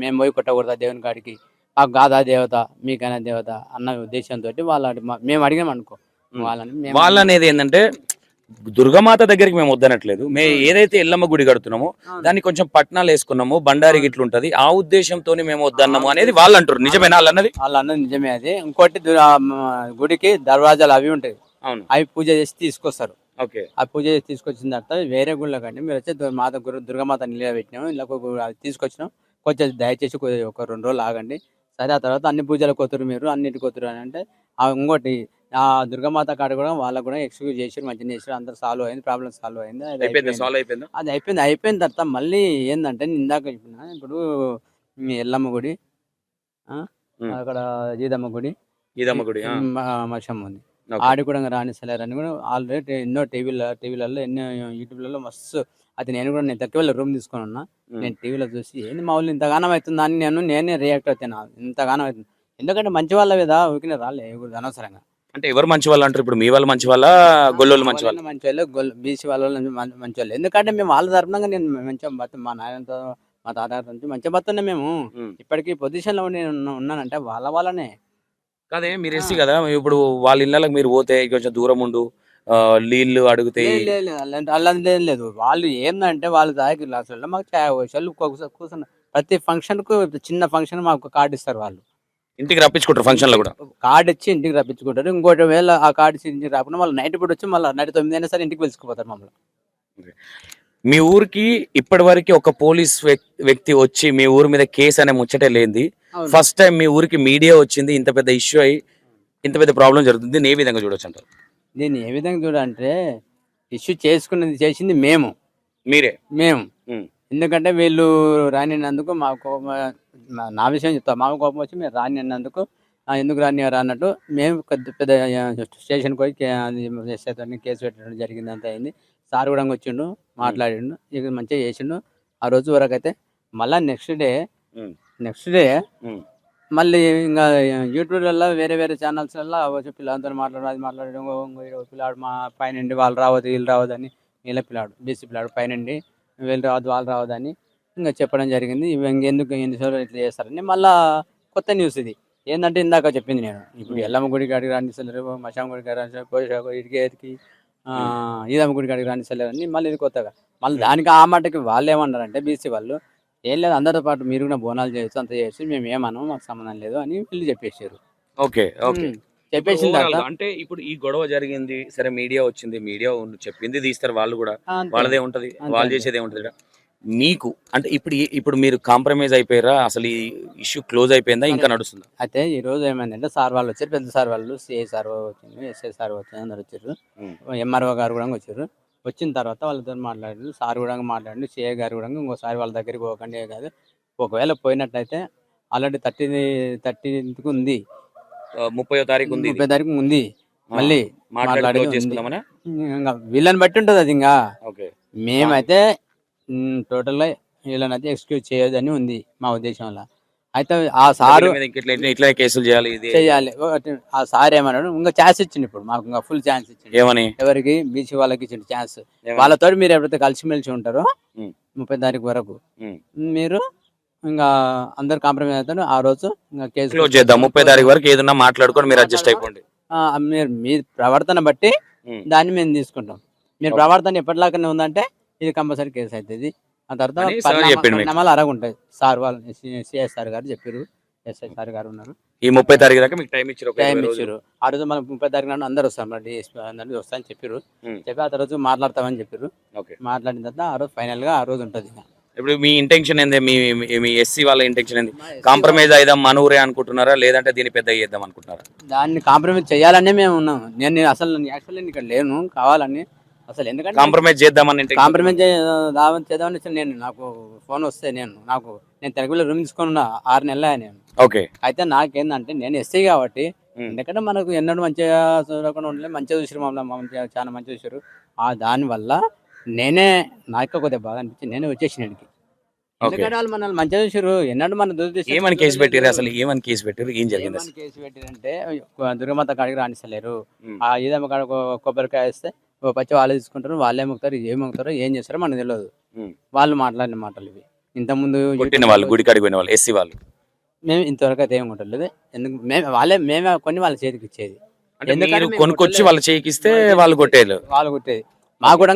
మేము పోయి కొట్టకూడదా దేవుని కాడికి, మాకు కాదా దేవత మీకైనా దేవత అన్న ఉద్దేశంతో మేము అడిగాం అనుకో. వాళ్ళు అనేది ఏంటంటే దుర్గమాత దగ్గరికి మేము వద్దనట్లేదు, మేము ఏదైతే ఎల్లమ్మ గుడి కడుతున్నామో దాన్ని కొంచెం పట్నాలు వేసుకున్నాము, బండారి గిట్లు ఉంటది, ఆ ఉద్దేశంతో మేము వద్దన్నాము అనేది వాళ్ళు అంటారు. నిజమేనా వాళ్ళు అన్నది? వాళ్ళు అన్నది నిజమే. అది ఇంకోటి గుడికి దర్వాజాలు అవి ఉంటాయి, అవును. అవి పూజ చేసి తీసుకొస్తారు. ఓకే. ఆ పూజ చేసి తీసుకొచ్చిన తర్వాత వేరే గుళ్ళో కంటే మీరు వచ్చి మాత దుర్గమాత నిలబెట్టినాము, ఇలా తీసుకొచ్చినాం, కొంచెం దయచేసి ఒక 2 రోజులు ఆగండి, సరే ఆ తర్వాత అన్ని పూజలు కొతురు మీరు అన్నిటి కొతురు అని అంటే ఇంకోటి ఆ దుర్గమాత కాడ కూడా వాళ్ళకు కూడా ఎక్స్క్యూజ్ చేసి మంచిగా చేసి అందరూ సాల్వ్ అయింది, ప్రాబ్లమ్ సాల్వ్ అయింది. అది అయిపోయిన తర్వాత మళ్ళీ ఏంటంటే నేను ఇందాక చెప్పిన ఇప్పుడు మీ ఎల్లమ్మ గుడి, అక్కడ జీదమ్మ గుడి, మషమ్మ ఉంది, ఆడి కూడా రాణిస్తలేరు అని కూడా ఆల్రెడీ ఎన్నో టీవీలలో ఎన్నో యూట్యూబ్లలో మస్తు అది నేను కూడా నేను తక్కువ రూమ్ తీసుకొని ఉన్నా. నేను టీవీలో చూసి ఏంది మా ఊళ్ళు ఇంతగానం అవుతుందా అని నేనే రియాక్ట్ అవుతాను, ఇంతగానం అవుతుంది. ఎందుకంటే మంచి వాళ్ళ మీద ఊరికే రాలే అనవసరంగా. అంటే ఎవరు మంచి వాళ్ళు అంటారు? ఇప్పుడు మీ వాళ్ళు మంచి వాళ్ళ, గొల్లోళ్ళు మంచి వాళ్ళు? మంచి వాళ్ళు, బీసీ వాళ్ళ మంచి వాళ్ళు. ఎందుకంటే మేము వాళ్ళ తరపున నేను మంచిగా మా నాయనతో మా తాతగారితో నుంచి మంచిగా బతున్నా. మేము ఇప్పటికీ పొజిషన్ లో ఉన్నానంటే వాళ్ళ వల్లనే. కాదే మీరు ఎస్సీ కదా, ఇప్పుడు వాళ్ళ ఇళ్ళకి మీరు పోతే కొంచెం దూరం ఉండు, నీళ్ళు అడిగితే అలాంటి లేదు. వాళ్ళు ఏంటంటే వాళ్ళ దానికి అసలు మాకు చాయలు కూర్చున్న ప్రతి ఫంక్షన్ కు చిన్న ఫంక్షన్ మాకు కార్డు ఇస్తారు. వాళ్ళు ఇంటికి రప్పించుకుంటారు, ఫంక్షన్ లో కూడా కార్డు ఇచ్చి ఇంటికి రప్పించుకుంటారు. ఇంకోటి వేళ ఆ కార్డు ఇచ్చి ఇంటికి రాకుండా వాళ్ళు నైట్ పూట వచ్చి మళ్ళీ నైట్ 9 అయినా సరే ఇంటికి పిలుచుకుపోతారు మమ్మల్ని. మీ ఊరికి ఇప్పటి వరకు ఒక పోలీస్ వ్యక్తి వచ్చి మీ ఊరి మీద కేసు అనే ముచ్చటే లేనిది ఫస్ట్ టైం మీ ఊరికి మీడియా వచ్చింది, ఇంత పెద్ద ఇష్యూ అయ్యి ఇంత పెద్ద ప్రాబ్లం జరుగుతుంది. దీన్ని ఏ విధంగా చూడొచ్చు అంటారు? దీన్ని ఏ విధంగా చూడాలంటే ఇష్యూ చేసింది మేము. ఎందుకంటే వీళ్ళు రానినందుకు మాకు నా విషయం చెప్తా, మాకు కోపం వచ్చి మేము రానినందుకు ఎందుకు రానివారు అన్నట్టు మేము పెద్ద స్టేషన్కి పోయి కేసు పెట్టడం జరిగింది. అంత అయింది. సార్ కూడా వచ్చిండు, మాట్లాడిండు, ఇక మంచిగా చేసిండు ఆ రోజు వరకు. అయితే మళ్ళీ నెక్స్ట్ డే మళ్ళీ ఇంకా యూట్యూబ్లలో వేరే ఛానల్స్లలో వచ్చి పిల్లలతో మాట్లాడడం పిల్లాడు మా పైనండి వాళ్ళు రావద్దు వీళ్ళు రావద్దని, వీళ్ళ పిల్లాడు బీసీ పిల్లాడు పైనండి వీళ్ళు రావద్దు వాళ్ళు రావద్దని ఇంకా చెప్పడం జరిగింది. ఇంకెందుకు ఎన్నిసార్లు ఇట్లా చేస్తారని మళ్ళీ కొత్త న్యూస్ ఇది. ఏంటంటే ఇందాక చెప్పింది నేను, ఇప్పుడు ఎల్లమ్మ గుడి కాడికి రాణిస్తలేరు, మషామ్మ గుడి కాడికి ఇటుకి ఈదమ్మ గుడి కాడికి రాణిస్తలేరు అని మళ్ళీ ఇది కొత్తగా మళ్ళీ దానికి ఆ మాటకి వాళ్ళు ఏమన్నారంటే బీసీ వాళ్ళు ఏం లేదు అందరితో పాటు మీరు కూడా బోనాలు చేయొచ్చు, అంత చేయొచ్చు, మేము ఏమన్నాము మాకు సంబంధం లేదు అని వీళ్ళు చెప్పేసారు. ఓకే. చెప్పేసిన తర్వాత అంటే ఇప్పుడు ఈ గొడవ జరిగింది, సరే మీడియా వచ్చింది, మీడియా చెప్పింది తీస్తారు, వాళ్ళు కూడా వాళ్ళదే ఉంటది, వాళ్ళు చేసేదే ఉంటది. మీకు అంటే ఇప్పుడు మీరు కాంప్రమైజ్ అయిపోయారా? అసలు ఈ ఇష్యూ క్లోజ్ అయిపోయిందా, ఇంకా నడుస్తుందా? అయితే ఈ రోజు ఏమైందంటే సార్ వాళ్ళు వచ్చారు, పెద్ద సార్ వాళ్ళు, సిఐ సార్ వచ్చింది, ఎస్ఐ సార్ వచ్చింది, అందరు వచ్చారు, ఎంఆర్ఓ గారు కూడా వచ్చారు. వచ్చిన తర్వాత వాళ్ళతో మాట్లాడారు, సార్ కూడా మాట్లాడండి, సిఐ గారు కూడా ఇంకోసారి వాళ్ళ దగ్గరికి పోకండి కాదు, ఒకవేళ పోయినట్లయితే ఆల్రెడీ 30th ఉంది, 30వ తారీఖు ఉంది, మళ్ళీ మాట్లాడి వీళ్ళని బట్టి ఉంటుంది అది. ఇంకా మేమైతే టోటల్ గా వీళ్ళనైతే ఎక్స్క్యూజ్ చేయొద్దని ఉంది మా ఉద్దేశంలో. అయితే ఆ సారు ఇట్లా కేసులు చేయాలి. ఆ సార్ ఏమన్నాడు, ఇంకా ఛాన్స్ ఇచ్చిండు, ఇప్పుడు మాకు ఇంకా ఫుల్ ఛాన్స్ ఇచ్చిండు. ఏమని? ఎవరికి? బీసీ వాళ్ళకి ఇచ్చిండు ఛాన్స్. వాళ్ళతో మీరు ఎప్పుడైతే కలిసిమెలిసి ఉంటారో 30వ తారీఖు వరకు మీరు ఇంకా అందరు కాంప్రమైజ్ అవుతారు. ఆ రోజు ఇంకా కేసు క్లోజ్ చేద్దాం. 30 తారీఖు వరకు ఏదన్నా మాట్లాడుకొని మీరు అడ్జస్ట్ అయిపోండి. మీరు మీ ప్రవర్తన బట్టి దాన్ని మేము తీసుకుంటాం. మీరు Okay. ప్రవర్తన ఎప్పటిలాగానే ఉందంటే ఇది కంపల్సరీ కేసు అవుతుంది. ఆ తర్వాత అని సార్ చెప్పిండు మీకు. పరిణామాలు అరగుంటాయి. సార్ వాళ్ళు సిఎస్ సార్ గారు చెప్పారు, ఎస్ఐ సార్ గారు ఉన్నారు, ఈ 30 తారీఖు దాకా మీకు టైం ఇచ్చారు. ఒక టైం 20 రోజులు. ఇచ్చారు. ఆ రోజు మనకు 30 తారీఖు నాడు అందరూ వస్తాం, డిఎస్పీ అందరూ వస్తామని చెప్పారు. చెప్పి ఆ రోజు మాట్లాడతామని చెప్పారు. ఓకే. మాట్లాడిన తర్వాత ఆ రోజు ఫైనల్ గా ఆ రోజు ఉంటుంది. ఇప్పుడు మీ ఇంటెన్షన్ ఏంది? మీ ఎస్సీ వాళ్ళ ఇంటెన్షన్ ఏంది? కాంప్రమైజ్ అయిదాం మన ఊరే అనుకుంటున్నారా, లేదంటే దీన్ని పెద్ద చేద్దాం అనుకుంటున్నారా? దాన్ని కాంప్రమైజ్ చేయాలనే మేము ఉన్నాం. నేను అసలు యాక్చువల్లీ ఇక్కడ లేను కావాలని, అసలు ఎందుకంటే కాంప్రమైజ్ చేద్దామని కాంప్రమైజ్ చేద్దామని నాకు ఫోన్ వస్తే నేను తెలుగులో రూమ్ తీసుకొని ఉన్నా 6 నెలలు నేను. ఓకే. అయితే నాకేందంటే నేను ఎస్సీ కాబట్టి ఎందుకంటే మనకు ఎన్నడూ మంచిగా చూడకుండా ఉండలేదు, మంచిగా చూసారు మమ్మల్ని చాలా మంచిగా చూసారు. దానివల్ల నేనే నాకు కొద్దిగా బాగా అనిపించింది, నేనే వచ్చేసిన ఇక్కడికి. ఎందుకంటే వాళ్ళు మనల్ని మంచిగా చూసారు, ఎన్నడూ మన ఏమని కేసు పెట్టారు? అసలు ఏమని కేసు పెట్టారు? ఏం జరిగింది? కేసు పెట్టారంటే దుర్గమాత కాడికి రాణిస్తలేరు. ఆ ఈదమ్మ కాడ కొబ్బరికాయ వేస్తే పచ్చి వాళ్ళే తీసుకుంటారు, వాళ్ళే మొక్కుతారు, ఏం మొక్కుతారో ఏం చేస్తారో మనకు తెలియదు. వాళ్ళు మాట్లాడిన మాటలు ఇవి. ఇంతకుముందు కొట్టిన వాళ్ళు, గుడి కాడికి పోయిన వాళ్ళు, ఎస్సీ వాళ్ళు. మేము ఇంతవరకు అయితే ఏం కొట్టలేదు. ఎందుకు మేమే కొన్ని వాళ్ళ చేతికి ఇచ్చేది. ఎందుకంటే కొనుక్కొచ్చి వాళ్ళ చేయికిస్తే వాళ్ళు కొట్టేది. మాకు కూడా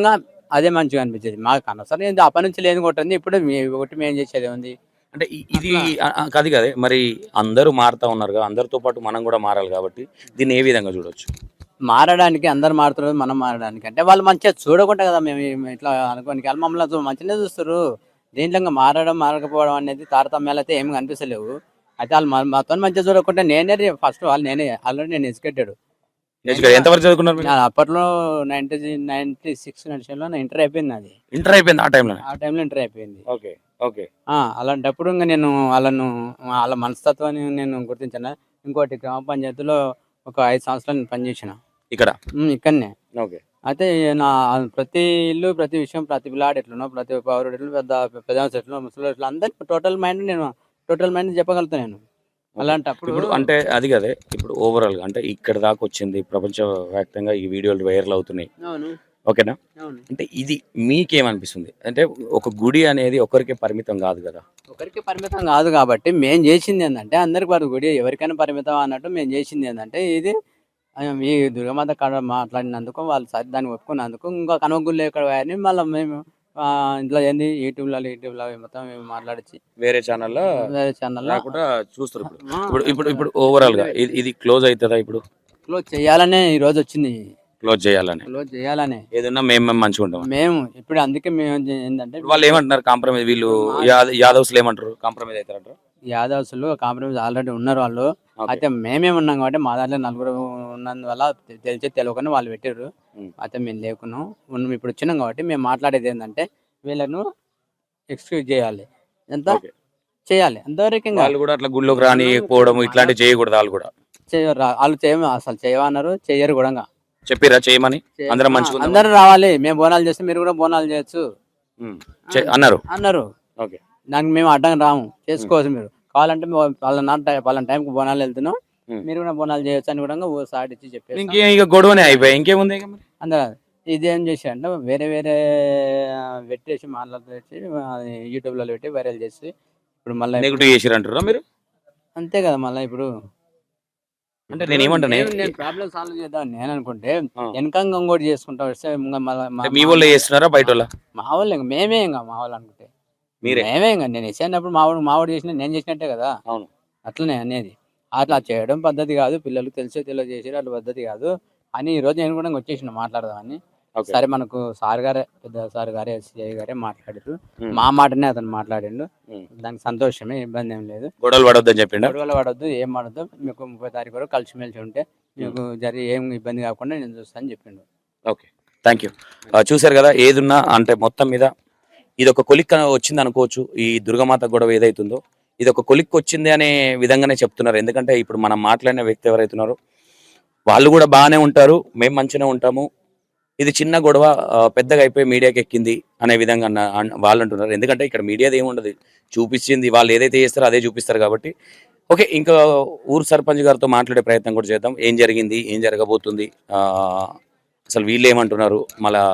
అదే మంచిగా అనిపించేది. మాకు అనవసరం ఏంది అప్పటి నుంచి లేదు కొట్టింది, ఇప్పుడు ఒకటి మేము చేసేది ఉంది. అంటే ఇది కాదు కదే. మరి అందరూ మారుతా ఉన్నారు కదా, అందరితో పాటు మనం కూడా మారాలి కాబట్టి దీన్ని ఏ విధంగా చూడొచ్చు? మారడానికి అందరు మారుతున్నారు, మనం మారడానికి అంటే వాళ్ళు మంచిగా చూడకుండా కదా మేము ఇట్లా అనుకోనికి. వాళ్ళు మమ్మల్ని మంచిగానే చూస్తారు. దీంట్లో ఇంకా మారకపోవడం అనేది తారతమ్యాలు అయితే ఏమి కనిపిస్తలేవు. అయితే వాళ్ళు మాతో మంచిగా చూడకుండా నేనే ఫస్ట్ నేనే ఆల్రెడీ నేను ఎడ్యుకేటెడ్. ఎంతవరకు చదువుకున్నారు? అప్పట్లో 96 నడిచేలో ఇంటర్ అయిపోయింది. నాది ఇంటర్ అయిపోయింది. ఆ టైంలో ఇంటర్ అయిపోయింది. ఓకే. ఓకే. అలాంటప్పుడు ఇంకా నేను వాళ్ళ మనస్తత్వాన్ని నేను గుర్తించాను. ఇంకోటి గ్రామ పంచాయతీలో ఒక 5 సంవత్సరాలు నేను పనిచేసిన ఇక్కడనే. ఓకే. అయితే నా ప్రతి ఇల్లు, ప్రతి విషయం, ప్రతి పిల్లాడు ఎట్లున్నా, ప్రతి పౌరుడు ఎట్లు, పెద్ద ఎట్లా, ముసలి ఎట్లా, అందరికి టోటల్ మైండ్ చెప్పగలుగుతాను నేను. అలాంటప్పుడు ఇప్పుడు అంటే అది కదే. ఇప్పుడు ఓవరాల్ గా అంటే ఇక్కడ దాకా వచ్చింది, ప్రపంచ వ్యాప్తంగా ఈ వీడియోలు వైరల్ అవుతున్నాయి. అవును. ఓకేనా? అవును. అంటే ఇది మీకేమనిపిస్తుంది? అంటే ఒక గుడి అనేది ఒకరికి పరిమితం కాదు కదా. ఒకరికి పరిమితం కాదు కాబట్టి మేము చేసింది ఏంటంటే అందరికి వారి గుడి ఎవరికైనా పరిమితం అన్నట్టు మేము చేసింది ఏంటంటే ఇది ఈ దుర్గమాత కాడ మాట్లాడినందుకు వాళ్ళు సరే దాన్ని ఒప్పుకున్నందుకు ఇంకా కనుగొల్లు ఎక్కడ అని మళ్ళీ మేము ఇంట్లో ఏంది యూట్యూబ్లో మొత్తం మేము మాట్లాడించి వేరే ఛానల్లో కూడా చూస్తారు. ఇప్పుడు ఓవరాల్ గా ఇది క్లోజ్ అవుతుందా? ఇప్పుడు క్లోజ్ చేయాలనే ఈ రోజు వచ్చింది. క్లోజ్ చేయాలని ఏదన్నా మేము మంచిగా ఉంటాం మేము ఇప్పుడు. అందుకే మేము ఏంటంటే వాళ్ళు ఏమంటున్నారు? కాంప్రమైజ్ వీళ్ళు యాదవ్స్లు ఏమంటారు? కాంప్రమైజ్ అవుతారంటారు. యాదవ్స్లు కాంప్రమైజ్ ఆల్రెడీ ఉన్నారు వాళ్ళు. అయితే మేమేమి ఉన్నాం కాబట్టి మా దాంట్లో 4 ఉన్నందువల్ల తెలియకుండా వాళ్ళు పెట్టారు. అయితే మేము లేకున్నాం. ఇప్పుడు వచ్చినాం కాబట్టి మేము మాట్లాడేది ఏంటంటే వీళ్ళను ఎక్స్క్యూజ్ చేయాలి, ఎంత చేయాలి అంతవరకు. వాళ్ళు కూడా అట్లా గుళ్ళోకి రాని పోవడం ఇట్లాంటివి చేయకూడదు. వాళ్ళు కూడా వాళ్ళు అసలు చేయమన్నారు, చెయ్యరు కూడా. చెప్పిరా చేయమని? అందరం మంచిగా అందరూ రావాలి, మేము బోనాలు చేస్తే మీరు కూడా బోనాలు చేయొచ్చు అన్నారు. ఓకే. దానికి మేము అడ్డం రాము, చేసుకోవచ్చు. మీరు కావాలంటే వాళ్ళ టైంకి బోనాలు వెళ్తున్నాం, మీరు కూడా బోనాలు చేయొచ్చు అని కూడా సాటి ఇచ్చి చెప్పారు. గొడవనే అయిపోయి ఇంకేముంది. అందరూ ఇదేం చేశారంటే వేరే పెట్టేసి మాట్లాడేసి యూట్యూబ్లో పెట్టి వైరల్ చేసి ఇప్పుడు మళ్ళీ నెగిటివ్ చేసిరంటారా మీరు? అంతే కదా. మళ్ళీ ఇప్పుడు అంటే నేను ఏమంటాను, ప్రాబ్లం సాల్వ్ చేద్దాం నేను అనుకుంటే వెనకంగా ఇంకోటి చేసుకుంటా వస్తే మీ వాళ్ళు చేస్తున్నారా బయట వాళ్ళ? మా వాళ్ళు ఇంకా మేమే ఇంకా మా వాళ్ళు అనుకుంటే మేమే ఇంకా నేను వేసేటప్పుడు మావాడు చేసిన నేను చేసినట్టే కదా. అవును. అట్లనే అనేది. అట్లా చేయడం పద్ధతి కాదు, పిల్లలకు తెలియజేసారు అట్లా పద్ధతి కాదు అని ఈ రోజు నేను కూడా వచ్చేసిన మాట్లాడదామని. సరే మనకు పెద్ద సార్ గారే సిఐ గారే మాట్లాడారు, మా మాటనే అతను మాట్లాడిండు. దానికి సంతోషమే, ఇబ్బంది ఏం లేదు. గొడవలు పడొద్దని చెప్పిండు. గొడవలు పడొద్దు, ఏం పడద్దు, మీకు 30 తారీఖు వరకు కలిసిమెలిసి ఉంటే మీకు ఏం ఇబ్బంది కాకుండా నేను చూస్తాను చెప్పిండు. Okay, thank you. చూసారు కదా, ఏదున్నా అంటే మొత్తం మీద ఇది ఒక కొలిక్ వచ్చింది అనుకోవచ్చు. ఈ దుర్గమాత గొడవ ఏదైతుందో ఇది ఒక కొలిక్ వచ్చింది అనే విధంగానే చెప్తున్నారు. ఎందుకంటే ఇప్పుడు మనం మాట్లాడిన వ్యక్తి ఎవరైతున్నారో వాళ్ళు కూడా బాగానే ఉంటారు, మేము మంచిగా ఉంటాము, ఇది చిన్న గొడవ పెద్దగా అయిపోయి మీడియాకి ఎక్కింది అనే విధంగా వాళ్ళు అంటున్నారు. ఎందుకంటే ఇక్కడ మీడియాది ఏముండదు, చూపించింది వాళ్ళు ఏదైతే చేస్తారో అదే చూపిస్తారు కాబట్టి. ఓకే, ఇంకా ఊరు సర్పంచ్ గారితో మాట్లాడే ప్రయత్నం కూడా చేద్దాం. ఏం జరిగింది, ఏం జరగబోతుంది, అసలు వీళ్ళు ఏమంటున్నారు, మళ్ళా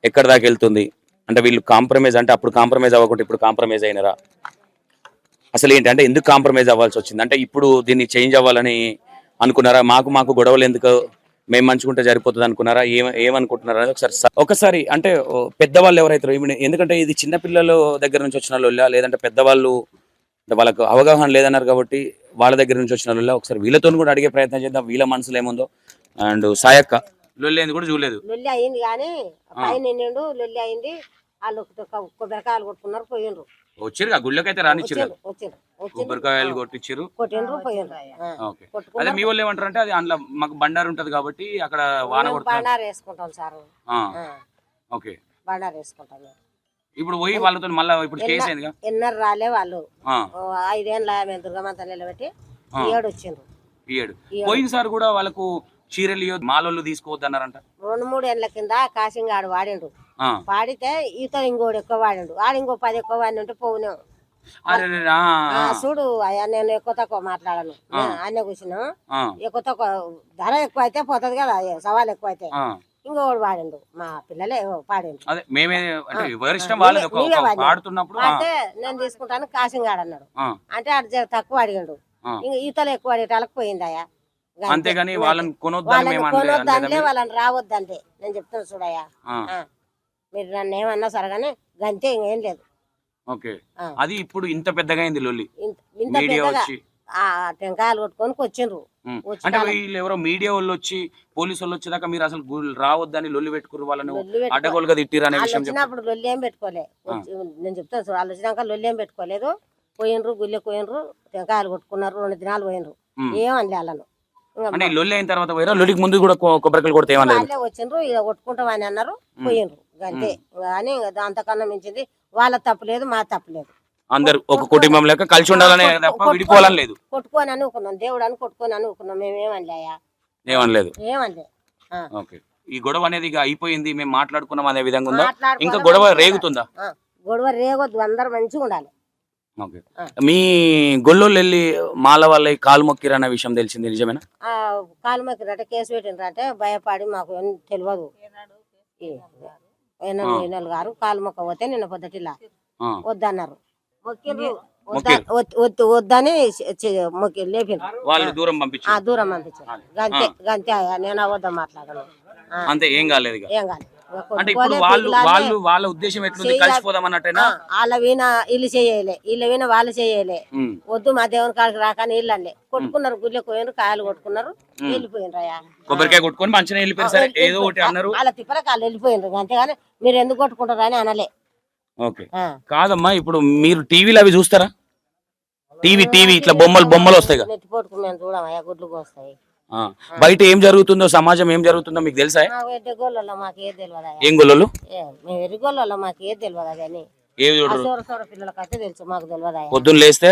ఎక్కడి దాకా వెళ్తుంది, అంటే వీళ్ళు కాంప్రమైజ్ అంటే అప్పుడు కాంప్రమైజ్ అవ్వకుండా ఇప్పుడు కాంప్రమైజ్ అయినారా, అసలు ఏంటి అంటే ఎందుకు కాంప్రమైజ్ అవ్వాల్సి వచ్చింది? అంటే ఇప్పుడు దీన్ని చేంజ్ అవ్వాలని అనుకున్నారా? మాకు గొడవలు ఎందుకు, మేము మంచుకుంటే సరిపోతుంది అనుకున్నారా? ఏమనుకుంటున్నారా అనేది ఒకసారి అంటే పెద్దవాళ్ళు ఎవరైతారో ఎందుకంటే ఇది చిన్నపిల్లల దగ్గర నుంచి వచ్చిన వాళ్ళ, లేదంటే పెద్దవాళ్ళు అంటే వాళ్ళకు అవగాహన లేదన్నారు కాబట్టి వాళ్ళ దగ్గర నుంచి వచ్చిన వాళ్ళ, ఒకసారి వీళ్ళతో కూడా అడిగే ప్రయత్నం చేద్దాం, వీళ్ళ మనసులో ఏముందో. అండ్ సాయక్క లొల్లి కూడా చూడలేదు. లొల్లి అయింది కానీ పైన నిండు లొల్లి అయింది. వాళ్ళు కొబ్బరికాయలు కొట్టుకున్నారు, పోయిండ్రు. వచ్చిరు గుళ్ళకి అయితే రానిచ్చారు, వచ్చిండ్రు కొబ్బరికాయలు కొట్టించారు, కొట్టిండ్రు, పోయిండ్రు. ఓకే. అదే మీ వాళ్ళు ఏమంటారు అంటే అది అందులో మాకు బండారు ఉంటది కాబట్టి అక్కడ వాన కొడుతుంది, బండారు వేసుకుంటాం సార్. ఓకే, బండారు వేసుకుంటాం. ఇప్పుడు పోయి వాళ్ళతో మళ్ళీ ఇప్పుడు కేసు అయిందిగా. ఎన్నరు రాలే వాళ్ళు. 5 ఏళ్ళ మేము దుర్గమాత నిలబెట్టి 7 వచ్చిండ్రు. 7 పోయినసారి కూడా వాళ్ళకు చీరలు మాలలు తీసుకోవద్దు అన్నారంట. 2-3 ఏళ్ళ కింద కాసింగాడు వాడిండు. వాడితే ఈత ఇంకోడు ఎక్కువ వాడిండు. ఆడు ఇంకో 10 ఎక్కువ వాడి ఉంటే పోవునే చూడు అయ్యా. నేను ఎక్కువ తక్కువ మాట్లాడను, అన్న కూర్చున్నా. ఎక్కువ తక్కువ ధర ఎక్కువ అయితే పోతుంది కదా, సవాల్ ఎక్కువ అయితే. ఇంకోడు వాడిండు, మా పిల్లలే పాడిండు. అంటే నేను తీసుకుంటాను కాసింగాడు అన్నాడు. అంటే అటు తక్కువ అడిగాడు. ఇంకా ఈతలు ఎక్కువ అడిగేటాలకు పోయిందయ్యా. అంతేగాని వాళ్ళని కొనొద్దంటే వాళ్ళని రావద్దంటే నేను చెప్తాను చూడయ్యా. మీరు నన్ను ఏమన్నా సరే కానీ గంతే, ఇంకేం లేదు. ఓకే, అది ఇప్పుడు ఇంత పెద్దగా అయింది లొల్లి. ఇంత పెద్దగా టెంకాయలు కొట్టుకొని వచ్చిండ్రు. అంటే వీళ్ళు ఎవరో మీడియా వాళ్ళు వచ్చి పోలీసు వాళ్ళు వచ్చేదాకా మీరు అసలు రావద్దని లొల్లి పెట్టుకున్నారు, వాళ్ళని అడ్డగోలుగా తిట్టిరు అనే విషయం. వచ్చినప్పుడు లొల్లి ఏం పెట్టుకోలే. నేను చెప్తాను చూడు, వాళ్ళు వచ్చినాక లొల్లి ఏం పెట్టుకోలేదు. పోయినరు, గుళ్ళకి పోయినరు, టెంకాయలు కొట్టుకున్నారు. 2 దినాలు పోయినరు, ఏమనలే వాళ్ళను. అంటే లొల్లి అయిన తర్వాత పోయారా? లొల్లికి ముందు కూడా కొబ్బరికాయలు కొడితే ఏమన్నా వచ్చిండ్రు, ఇక కొట్టుకుంటామని అన్నారు, పోయినరు అంతే. కానీ అంతకన్నా మించింది వాళ్ళ తప్పులేదు, మా తప్పులేదు. అందరు ఒక కుటుంబం లెక్క కలిసి ఉండాలని తప్ప విడిపోవాలని లేదు. కొట్టుకొని అనుకున్నాం, దేవుడు అని కొట్టుకొని అనుకున్నాం. మేమేమనలేయా, ఏమనలేదు. ఏమనలే. ఓకే, ఈ గొడవ అనేది ఇక అయిపోయింది, మేము మాట్లాడుకున్నాం అనే విధంగా ఉందా? ఇంకా గొడవ రేగుతుందా? గొడవ రేగొద్దు, అందరు మంచిగా ఉండాలి. ఓకే, మీ గొల్లోళ్ళు వెళ్ళి మాల వాళ్ళ కాలు మొక్కిరు అన్న విషయం తెలిసింది, నిజమేనా? కాలు మొక్కిరంటే కేసు పెట్టిండ్రంటే భయపడి మాకు తెలియదు. ఏనాడు గారు కాలు మొక్క పోతే నిన్న పొద్దుటిలా వద్దన్నారు. వద్దని లేపిండ్రు, వాళ్ళు దూరం పంపించారు. దూరం పంపించారు. గంతే గంతే. నేను అవద్దాం మాట్లాడను, అంతే. ఏం కాలేదు, ఏం కాలేదు. అంటే ఇప్పుడు వాళ్ళ ఉద్దేశం ఎట్లుంది, కలిసిపోదాం అన్నట్టేనా? వాళ్ళ వీణ వీళ్ళు చేయలే, వీళ్ళ వీణ వాళ్ళు చేయలే. వద్దు మా దేవుని కాడికి రాకని వీళ్ళు అండి కొట్టుకున్నారు. గుళ్ళకి పోయినారు, కాయలు కొట్టుకున్నారు, వెళ్ళిపోయినరయ్యా. కొబ్బరికాయ కొట్టుకొని మంచిగా వెళ్ళిపోయారు. సరే, ఏదో ఒకటి అన్నారు, వాళ్ళ తిప్పలకి వాళ్ళు వెళ్ళిపోయినారు. అంతేగాని మీరు ఎందుకు కొట్టుకుంటారు అని అనలే. ఓకే, కాదమ్మా. ఇప్పుడు మీరు టీవీలో అవి చూస్తారా? టీవీ ఇట్లా బొమ్మలు వస్తాయి కదా, నెట్టిపోటుకు మేము చూడమయ్యా, గుడ్లుకు వస్తాయి. బయట ఏం జరుగుతుందో, సమాజం ఏం జరుగుతుందో మీకు తెలుసా? ఎడ్డగోళ్ళలో మాకు ఏది తెలియదు. ఏం గొల్లలో? మేము ఎర్రగోళ్ళలో మాకు ఏది తెలియదు. అదని పిల్లలకైతే తెలుసు, మాకు తెలియదు. పొద్దున్న లేస్తే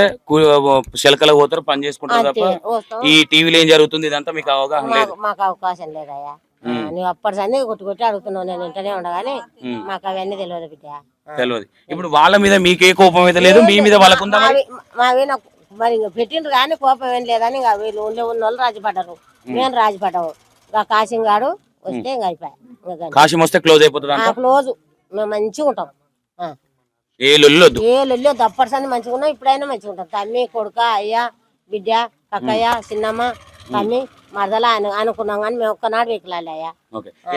శిలకలకు పోతారు, పని చేసుకుంటారు తప్ప ఈ టీవీలో ఏం జరుగుతుంది ఇదంతా మీకు అవగాహన లేదు. మాకు అవకాశం లేదయ్యా. నువ్వు అప్పటి సంది కొట్టి అడుగుతున్నావు, నేను ఇంటనే ఉండగానే మాకు అవన్నీ తెలియదు బిడ్డ. తెలియదు. ఇప్పుడు వాళ్ళ మీద మీకే కోపం అయితే లేదు, మీ మీద వాళ్ళకు ఉందా? మావి మరి పెట్టిండ్రు కానీ కోపం ఏం లేదని ఇంకా వీళ్ళు ఊళ్ళో ఉన్న వాళ్ళు రాజపడ్డారు, మేము రాజపడ్డాము. ఇంకా కాశీంగాడు వస్తే ఇంకా అయిపోయా. కాశీ వస్తే క్లోజ్ అయిపోతుంది. క్లోజ్, మేము మంచిగా ఉంటాం. ఏ లొల్లి వద్దు. అప్పటి సంది మంచిగా ఉన్నాం, ఇప్పుడైనా మంచిగా ఉంటాం. తమ్మి, కొడుక, అయ్య, బిడ్డ, కక్కయ్య, చిన్నమ్మ, తమ్మి, మరదల అనుకున్నాం కానీ మేము ఒక్కనాడు వీకలాలి అయ్యా.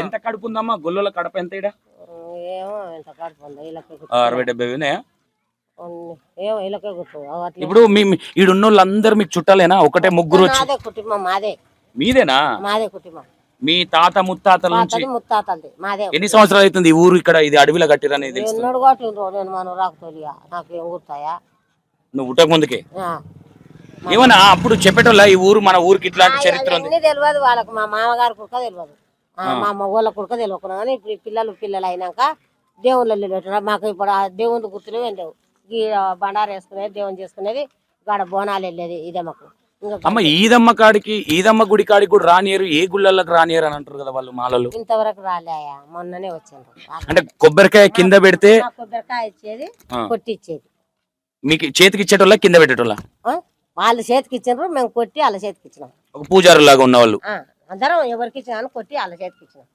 ఎంత కడుపు ఉందమ్మా గొల్లోల కడప? ఎంత? ఏమో ఎంత కడుపు ఉందో, 60-70 ఉన్నాయా? ఏమో ఇలాకే గుర్తు. ఇప్పుడు ఈడున్న వాళ్ళందరూ మీకు చుట్టాలేనా? ఒకటే ముగ్గురు? మాదే కుటుంబం, మాదే. మీదేనా? మాదే కుటుంబం. మీ తాత ముత్తాతల నుంచి? ముత్తాతలది మాదే. ఎన్ని సంవత్సరాలు అవుతుంది ఈ ఊరు ఇక్కడ? ఇది అడవిలో కట్టిరని ఎన్నడు కొట్టిండ్రు, నేను మనం రాకుతోలిగా నాకు ఏం గుర్తాయా? నువ్వు ఉట్టక ముందుకే ఏమన్నా అప్పుడు చెప్పేటోళ్ళ ఈ ఊరు మన ఊరికి ఇట్లాంటి చరిత్ర ఉంది? తెలియదు వాళ్ళకి. మా మామగారు కుడక తెలియదు, మా మగవాళ్ళ కుడక తెలియకుండా. కానీ ఇప్పుడు పిల్లలు అయినాక దేవుళ్ళు పెట్టినారు. మాకు ఇప్పుడు ఆ దేవుని గుర్తులు ఏం లేవు. బండారు వేసుకునేది, దేవుని చేసుకునేది, గాడ బోనాలు వెళ్ళేది, ఇదే మాకు. అమ్మ ఈదమ్మ గుడి కాడికి కూడా రానియరు, ఏ గుళ్ళకి రానియరు అని అంటారు కదా వాళ్ళు మాలలు. ఇంతవరకు రాలేయా, మొన్ననే వచ్చిండ్రు. అంటే కొబ్బరికాయ కింద పెడితే కొబ్బరికాయ ఇచ్చేది, కొట్టి ఇచ్చేది. మీకు చేతికి ఇచ్చేటోళ్ళ కింద పెట్టేటోళ్ళ? వాళ్ళ చేతికి ఇచ్చినారు, మేము కొట్టి వాళ్ళ చేతికి ఇచ్చినాం. ఒక పూజారు లాగా ఉన్న వాళ్ళు అందరం ఎవరికి ఇచ్చినా కొట్టి వాళ్ళ చేతికి ఇచ్చినాం.